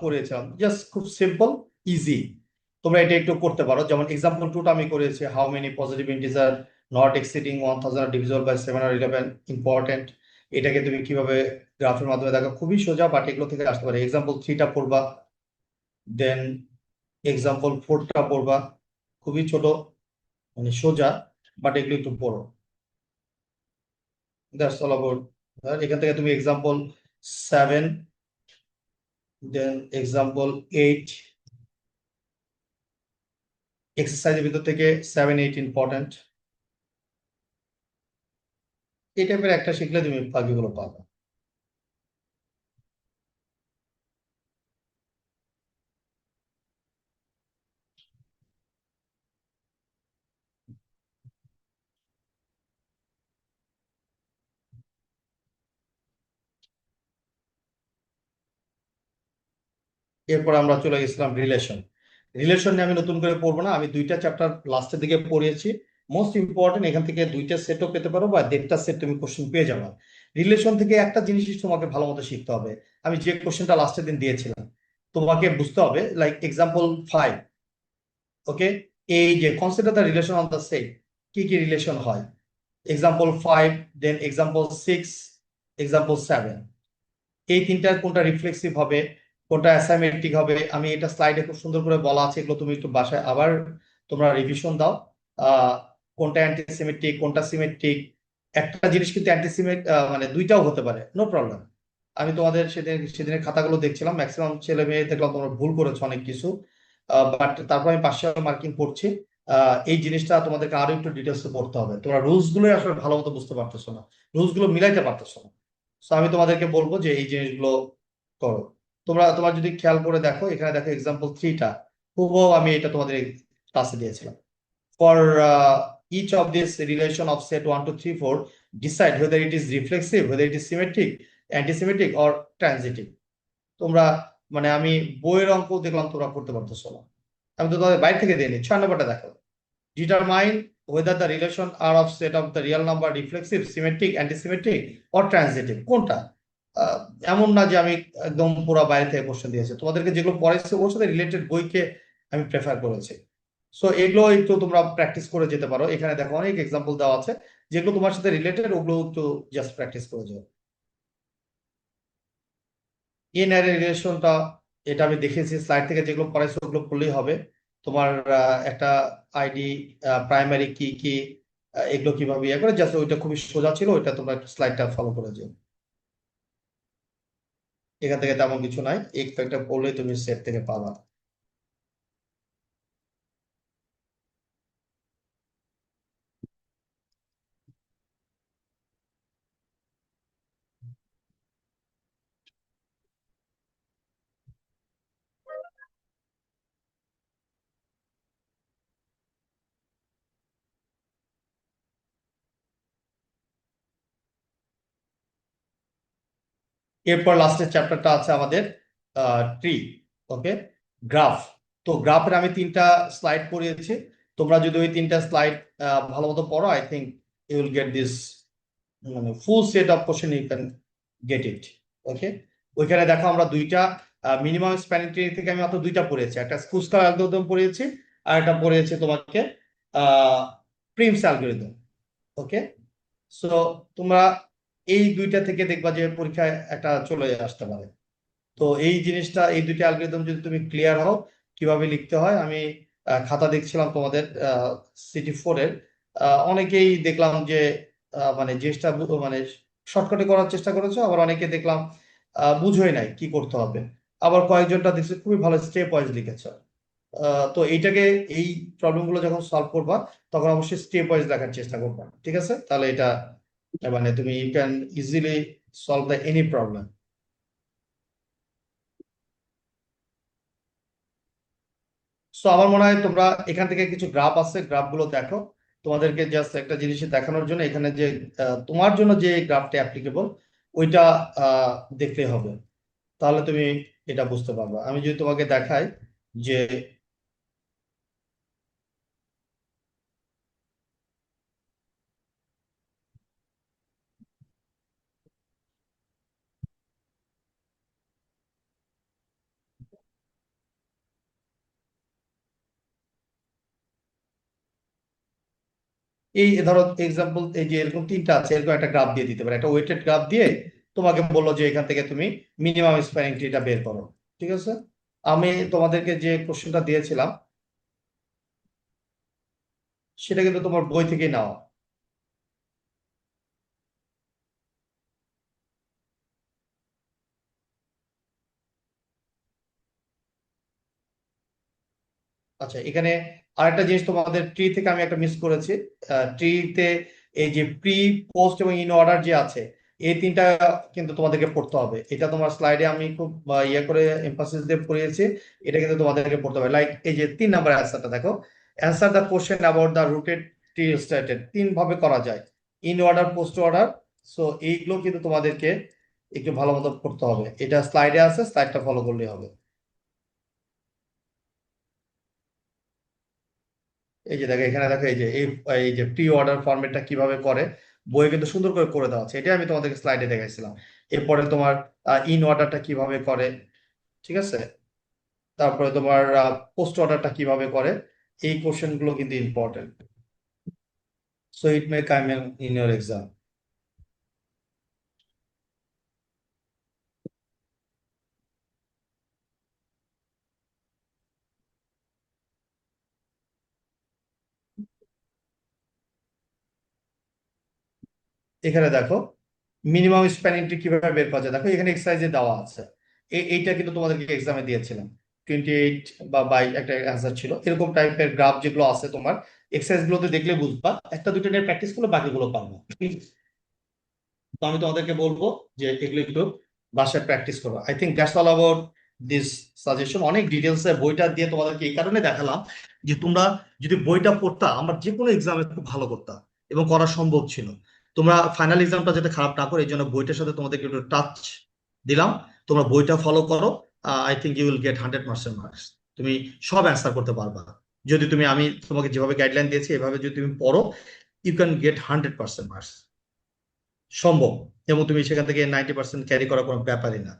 Speaker 1: করিয়েছিলাম, জাস্ট খুব সিম্পল ইজি, তোমরা এটা একটু করতে পারো। যেমন এক্সাম্পল 2টা আমি করেছি, how many positive integer not exceeding 1000 divisible by 7 or 11, important. এটাকে তুমি কিভাবে গ্রাফের মাধ্যমে দেখো, খুবই সোজা, বাট এগুলো থেকে আসতে পারে। এক্সাম্পল 3টা পড়বা, দেন এক্সাম্পল 4টা পড়বা, খুবই ছোট মানে সোজা, বাট এগুলো একটু পড়ো। That's all about. এখান থেকে তুমি এক্সাম্পল 7, দেন এক্সাম্পল 8, এক্সারসাইজের ভিতর থেকে 7, 8 ইম্পর্টেন্ট, এই টাইপের একটা শিখলে তুমি বাকিগুলো পাবে। এরপর আমরা চলে গেছিলাম রিলেশন। রিলেশন নিয়ে আমি নতুন করে পড়বো না, আমি দুইটা চ্যাপ্টার লাস্টের দিকে পড়িয়েছি। মোস্ট ইম্পর্টেন্ট, এখান থেকে দুইটা সেটও পেতে পারো বা দেড়টা সেট তুমি কোশ্চেন পেয়ে যাবে। রিলেশন থেকে একটা জিনিসই তোমাকে ভালো মতো শিখতে হবে। আমি যে কোশ্চেনটা লাস্টের দিন দিয়েছিলাম, তোমাকে বুঝতে হবে লাইক এক্সাম্পল 5, ওকে, এই যে consider the relation of the set, কি কি রিলেশন হয়, এক্সাম্পল 5, দেন এক্সাম্পল 6, এক্সাম্পল 7, এই তিনটার কোনটা রিফ্লেক্সিভ হবে, কোনটা অ্যাসাইমেট্রিক হবে, আমি এটা স্লাইডে খুব সুন্দর করে বলা আছে, এগুলো তুমি একটু বাসায় আবার তোমরা রিভিশন দাও। আহ কোনটা অ্যান্টিসিমেট্রিক, কোনটা সিমেট্রিক, একটা জিনিস কিন্তু মানে দুইটাও হতে পারে, নো প্রবলেম। আমি তোমাদের সেদিনের খাতাগুলো দেখছিলাম, ম্যাক্সিমাম ছেলে মেয়ে দেখলাম তোমরা ভুল করেছো অনেক কিছু, বাট তারপর আমি পার্সিয়াল মার্কিং করছি। এই জিনিসটা তোমাদেরকে আরো একটু ডিটেলসে পড়তে হবে, তোমরা রুলস গুলো আসলে ভালো মতো বুঝতে পারতেছো না, রুলস গুলো মিলাইতে পারতেছো না। তো আমি তোমাদেরকে বলবো যে এই জিনিসগুলো করো। তোমার যদি খেয়াল করে দেখো, এখানে দেখো এক্সাম্পল 3টা হুবহু আমি এটা তোমাদের ক্লাসে দিয়েছিলাম। For each of this relation of set 1 2 3 4 decide whether it is reflexive, whether it is symmetric, antisymmetric or transitive। তোমরা মানে আমি বইয়ের অঙ্ক দেখলাম তোমরা করতে পারতেছো না, আমি তো তোমাদের বাইরে থেকে দিয়ে নিই। 6 নম্বরটা দেখো, determine whether the relation R of set of the real number reflexive, symmetric, antisymmetric or transitive। কোনটা? আহ, এমন না যে আমি একদম পুরো বাইরে থেকে কোশ্চেন দিয়েছি, তোমাদেরকে যেগুলো পড়াইছে ওর সাথে রিলেটেড বইকে আমি প্রেফার করেছি। সো এগুলো একটু তোমরা প্র্যাকটিস করে যেতে পারো, এখানে দেখো অনেক এক্সাম্পল দেওয়া আছে, যেগুলো তোমার সাথে রিলেটেড ওগুলো একটু জাস্ট প্র্যাকটিস করে যাও। ইন অ্যারে রিলেশনটা, এটা আমি দেখেছি স্লাইড থেকে, যেগুলো পড়াইছে ওগুলো পড়লেই হবে। তোমার একটা আইডি, প্রাইমারি কি কি, এগুলো কিভাবে ইয়ে করে, জাস্ট ওইটা খুবই সোজা ছিল, ওইটা তোমরা স্লাইডটা ফলো করে যাও। এখান থেকে তেমন কিছু নাই, একটা পড়লেই তুমি সেট থেকে পাবা। এরপর লাস্টের চ্যাপ্টারটা আছে আমাদের ট্রি, ওকে, গ্রাফ। তো গ্রাফের আমি 3টা স্লাইড পড়িয়েছি, তোমরা যদি ওই 3টা স্লাইড ভালো মতো পড়ো, I think you will get this মানে full set of question, you can get it, okay. ওইখানে দেখো আমরা দুইটা মিনিমাম স্প্যানিং ট্রি থেকে আমি মাত্র দুইটা পড়েছি, একটা স্কুস্কার অ্যালগরিদম পড়িয়েছি, আর একটা পড়িয়েছি তোমাকে প্রিমস অ্যালগরিদম, ওকে। সো তোমরা এই দুইটা থেকে দেখবা যে পরীক্ষায় একটা চলে আসতে পারে। তো এই জিনিসটা, এই দুইটা অ্যালগরিদম যদি তুমি ক্লিয়ার হও কিভাবে লিখতে হয়, আমি খাতা দেখছিলাম তোমাদের সিটি 4 এর, অনেকেই দেখলাম যে মানে জিনিসটা মানে শর্টকাটে করার চেষ্টা করেছো, আবার অনেকে দেখলাম বুঝোই নাই কি করতে হবে, আবার কয়েকজনটা দেখছি খুবই ভালো স্টেপ ওয়াইজ লিখেছো। তো এইটাকে, এই প্রবলেম গুলো যখন সলভ করবা তখন অবশ্যই স্টেপ ওয়াইজ লেখার চেষ্টা করবা, ঠিক আছে? তাহলে এটা মানে তুমি you can easily solve the any problem. So আমার মনে হয় তোমরা এখান থেকে কিছু গ্রাফ আছে, গ্রাফ গুলো দেখো। তোমাদেরকে জাস্ট একটা জিনিস দেখানোর জন্য, এখানে যে তোমার জন্য যে গ্রাফটা অ্যাপ্লিকেবল ওইটা আহ, দেখতে হবে, তাহলে তুমি এটা বুঝতে পারবে। আমি যদি তোমাকে দেখাই যে এই ধরো এক্সাম্পল, এই যে এরকম 3টা আছে, এরকম একটা গ্রাফ দিয়ে দিতে পারে, একটা ওয়েটেড গ্রাফ দিয়ে তোমাকে বললো যে এখান থেকে তুমি মিনিমাম স্প্যানিং ট্রিটা বের করো, ঠিক আছে? আমি তোমাদেরকে যে কোশ্চেনটা দিয়েছিলাম সেটা কিন্তু তোমার বই থেকেই নেওয়া। আচ্ছা, এখানে আরেকটা জিনিস তোমাদের ট্রি থেকে আমি একটা মিস করেছি। ট্রিতে এই যে প্রি, পোস্ট এবং ইন অর্ডার যে আছে, এই 3টা কিন্তু তোমাদেরকে পড়তে হবে। এটা তোমার স্লাইডে আমি খুব ইয়ে করে এমফাসিস দিয়ে পড়িয়েছি, এটা কিন্তু তোমাদেরকে পড়তে হবে। লাইক এই যে 3 নম্বর অ্যান্সারটা দেখো, answer the question about the rooted tree stated, 3 ভাবে করা যায়, in order, post order. So এইগুলো কিন্তু তোমাদেরকে একটু ভালো মতো পড়তে হবে, এটা স্লাইডে আছে, স্লাইডটা ফলো করলে হবে। এই যে দেখো এখানে দেখো এই যে প্রি অর্ডার ফরম্যাটটা কিভাবে করে বইয়ে কিন্তু সুন্দর করে করে দেওয়া আছে, এটাই আমি তোমাদেরকে স্লাইডে দেখাইছিলাম। এরপরে তোমার ইন অর্ডারটা কিভাবে করে, ঠিক আছে, তারপরে তোমার পোস্ট অর্ডারটা কিভাবে করে, এই কোশ্চেন গুলো কিন্তু important, so it may come in your exam. এখানে দেখো মিনিমাম স্প্যান এন্ট্রি কিভাবে বের করা যায়, দেখো এখানে এক্সারসাইজে দেওয়া আছে। এইটা কিন্তু তোমাদেরকে এক্সামে দিয়েছিলাম, 28 বা 22 একটা অ্যান্সার ছিল, এরকম টাইপের গ্রাফ যেগুলো আছে তোমার এক্সারসাইজ গুলোতে দেখলে বুঝবা, একটা দুটো নিয়ে প্র্যাকটিস করলে বাকিগুলো পারবো। তো আমি তোমাদেরকে বলবো যে এগুলো একটু বাসায় প্র্যাকটিস করো। I think that's all about this suggestion. অনেক ডিটেলসে বইটা দিয়ে তোমাদেরকে এই কারণে দেখালাম যে তোমরা যদি বইটা পড়তা আমরা যে কোনো এক্সামে খুব ভালো করতাম এবং করা সম্ভব ছিল। তোমরা ফাইনাল এক্সামটা যাতে খারাপ না করো এই জন্য বইটার সাথে তোমাদেরকে একটু টাচ দিলাম। তোমরা বইটা ফলো করো, I think you will get 100% marks. তুমি সব অ্যান্সার করতে পারবা যদি তুমি, আমি তোমাকে যেভাবে গাইডলাইন দিয়েছি এভাবে যদি তুমি পড়ো, ইউ ক্যান গেট 100% মার্কস, সম্ভব। এবং তুমি সেখান থেকে 90% ক্যারি করার কোনো ব্যাপারই না,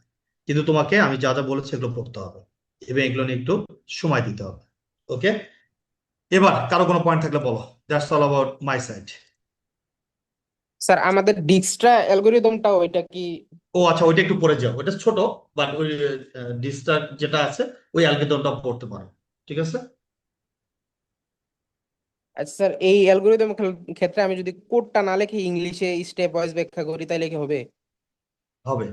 Speaker 1: কিন্তু তোমাকে আমি যা যা বলেছি এগুলো পড়তে হবে এবং এগুলো নিয়ে একটু সময় দিতে হবে। ওকে, এবার কারো কোনো পয়েন্ট থাকলে বলো। That's all about my side.
Speaker 2: Sir আমাদের ডিক্সট্রা অ্যালগোরিদমটা ওইটা কি?
Speaker 1: ও আচ্ছা, ওইটা একটু পড়ে যাও, ওইটা ছোট, বাট ওই ডিস্টার যেটা আছে ওই অ্যালগরিদমটা পড়তে পারো, ঠিক আছে।
Speaker 2: আচ্ছা স্যার, এই অ্যালগোরিদম ক্ষেত্রে আমি যদি কোডটা না লিখে ইংলিশে স্টেপ ওয়াইজ ব্যাখ্যা করি তাইলে কি হবে?
Speaker 1: হবে।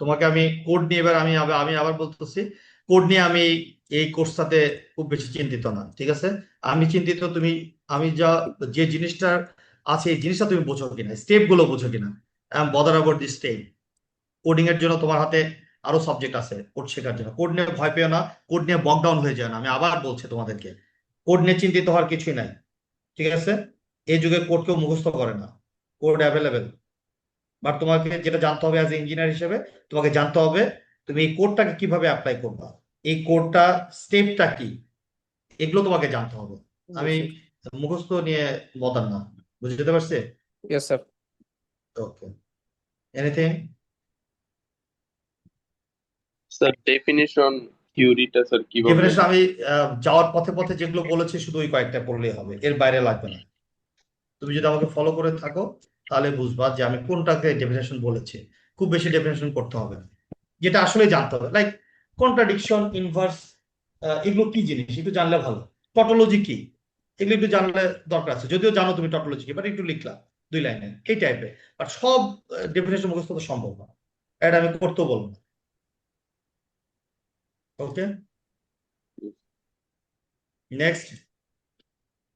Speaker 1: তোমাকে আমি কোড নিয়ে এবার আমি আবার বলতেছি, কোড নিয়ে আমি এই কোর্সটাতে খুব বেশি চিন্তিত না, ঠিক আছে। আমি চিন্তিত তুমি, আমি যে জিনিসটা আছে এই জিনিসটা তুমি বোঝো কিনা, স্টেপ গুলো বোঝো কিনা। I am bother about this step. Coding এর জন্য তোমার হাতে আরো সাবজেক্ট আছে কোড শেখার জন্য, কোড নিয়ে ভয় পেও না, কোড নিয়ে বক ডাউন হয়ে যায় না। আমি আবার বলছি তোমাদেরকে, কোড নিয়ে চিন্তিত হওয়ার কিছুই নাই, ঠিক আছে। এই যুগে কোড কেউ মুখস্থ করে না, কোড অ্যাভেলেবেল। বাট তোমাকে যেটা জানতে হবে অ্যাজ ইঞ্জিনিয়ার হিসেবে, তোমাকে জানতে হবে তুমি এই কোডটাকে কিভাবে অ্যাপ্লাই করবা, এই কোডটা স্টেপটা কি, এগুলো তোমাকে জানতে হবে। আমি মুখস্থ নিয়ে মতার না, বুঝতে পারছি।
Speaker 2: Yes sir.
Speaker 1: Okay, anything?
Speaker 5: Sir definition থিওরিটা স্যার কিভাবে?
Speaker 1: ডেফিনেশন আমি যাওয়ার পথে পথে যেগুলো বলেছি শুধু ওই কয়েকটা পড়লেই হবে, এর বাইরে লাগবে না। তুমি যদি আমাকে ফলো করে থাকো তাহলে বুঝবা যে আমি কোনটাকে ডেফিনেশন বলেছি। খুব বেশি ডেফিনেশন করতে হবে না, যেটা আসলে জানতে হবে, লাইক কন্ট্রাডিকশন, ইনভার্স, এগুলো কি জিনিস একটু জানলে ভালো। টটোলজি কি, এগুলো একটু জানলে দরকার আছে, যদিও জানো তুমি টটোলজি কি, বাট একটু লিখলা 2 লাইনে এই টাইপের। আর সব ডেফিনেশন মুখস্থ তো সম্ভব না, এটা আমি করতেও বলবো না। ওকে, নেক্সট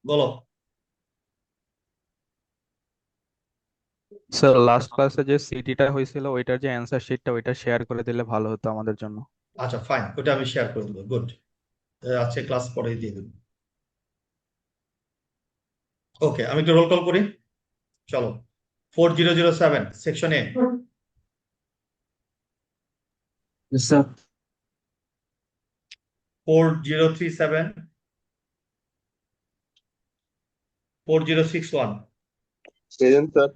Speaker 1: বলো।
Speaker 6: স্যার লাস্ট ক্লাসে যে সিটিটা হয়েছিল ওইটার যে অ্যান্সার শিটটা ওইটা শেয়ার করে দিলে ভালো হতো আমাদের জন্য।
Speaker 1: আচ্ছা ফাইন, ওটা আমি শেয়ার করে দেবো, গুড। আজকে ক্লাস পরে দিয়ে দেবো। ওকে, আমি একটু রোল কল করি, চলো। 4007 সেকশন এ,
Speaker 7: Yes, sir.
Speaker 1: 4037, 4061,
Speaker 5: present sir.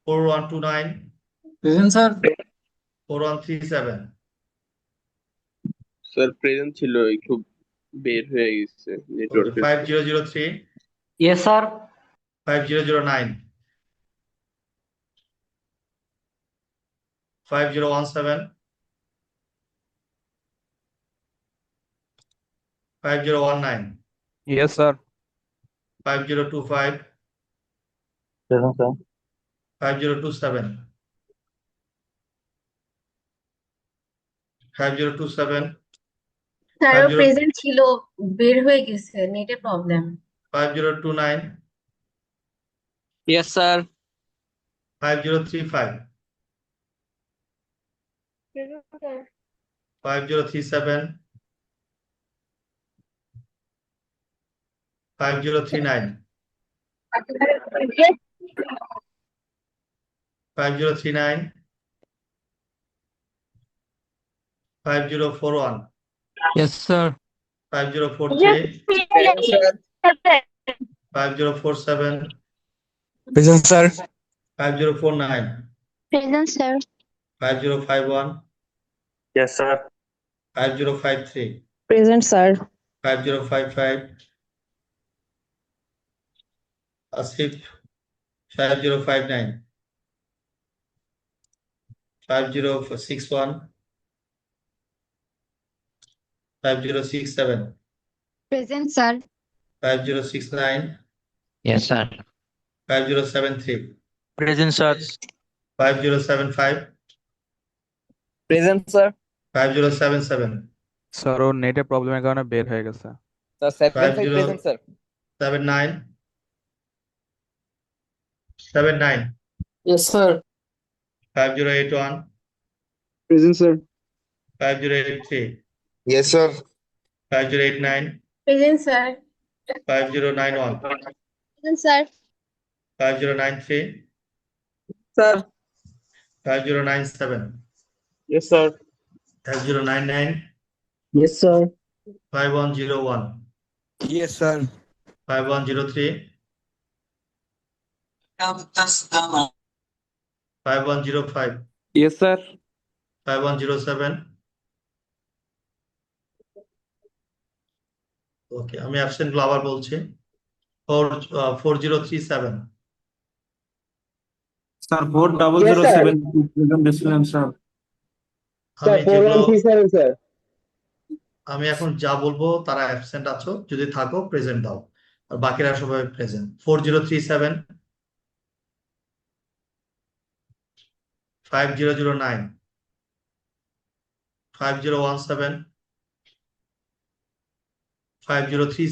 Speaker 1: 4129,
Speaker 7: Present, sir.
Speaker 1: 4137,
Speaker 5: sir present ছিল, একটু বের হয়ে গেছে network.
Speaker 1: 5003,
Speaker 7: Yes, sir.
Speaker 1: 5009, 5017, 5019,
Speaker 6: yes sir.
Speaker 1: 5025,
Speaker 7: Present, sir.
Speaker 1: 5027, 5027,
Speaker 8: স্যারও
Speaker 1: 50
Speaker 8: প্রেজেন্ট ছিল, বের হয়ে গেছে, নেটে problem.
Speaker 1: 5029,
Speaker 7: Yes, sir.
Speaker 1: 5035, 5037, 5039, 5039, 5041,
Speaker 7: Yes, sir.
Speaker 1: 5043,
Speaker 2: Present, sir.
Speaker 1: 5047,
Speaker 7: Present, sir.
Speaker 1: 5049,
Speaker 3: Present, sir.
Speaker 1: 5051,
Speaker 7: Yes, sir.
Speaker 1: 5053,
Speaker 3: Present, sir.
Speaker 1: 5055, Asif, 5059, 5061, 5067,
Speaker 3: Present, sir.
Speaker 1: 5069,
Speaker 7: Yes, sir.
Speaker 1: 5073,
Speaker 7: Present, sir.
Speaker 1: 5075,
Speaker 7: Present, sir.
Speaker 1: 5077,
Speaker 6: sir ওর নেটের প্রবলেমের কারণে বের হয়ে গেছে।
Speaker 7: Sir, 75 present, sir.
Speaker 1: 5079, 79,
Speaker 7: Yes, sir.
Speaker 1: 5081,
Speaker 7: Present, sir.
Speaker 1: 5083,
Speaker 4: Yes, sir.
Speaker 1: 5089,
Speaker 8: Present, sir.
Speaker 1: 5091,
Speaker 3: Present, sir.
Speaker 1: 5093,
Speaker 7: Sir.
Speaker 1: 5097,
Speaker 7: Yes, sir.
Speaker 1: 5099,
Speaker 7: Yes, sir.
Speaker 1: 5101,
Speaker 4: Yes, sir.
Speaker 1: 5103, 5105,
Speaker 7: Yes, sir.
Speaker 1: 5107. ওকে, আমি absent গুলো আবার বলছি। 4037,
Speaker 7: Sir, 4007 present student, sir.
Speaker 1: আমি যেগুলো আমি এখন যা বলবো তারা অ্যাবসেন্ট আছো, যদি থাকো প্রেজেন্ট দাও, আর বাকিরা সবাই প্রেজেন্ট। 4037, 5009, 5017, 5037,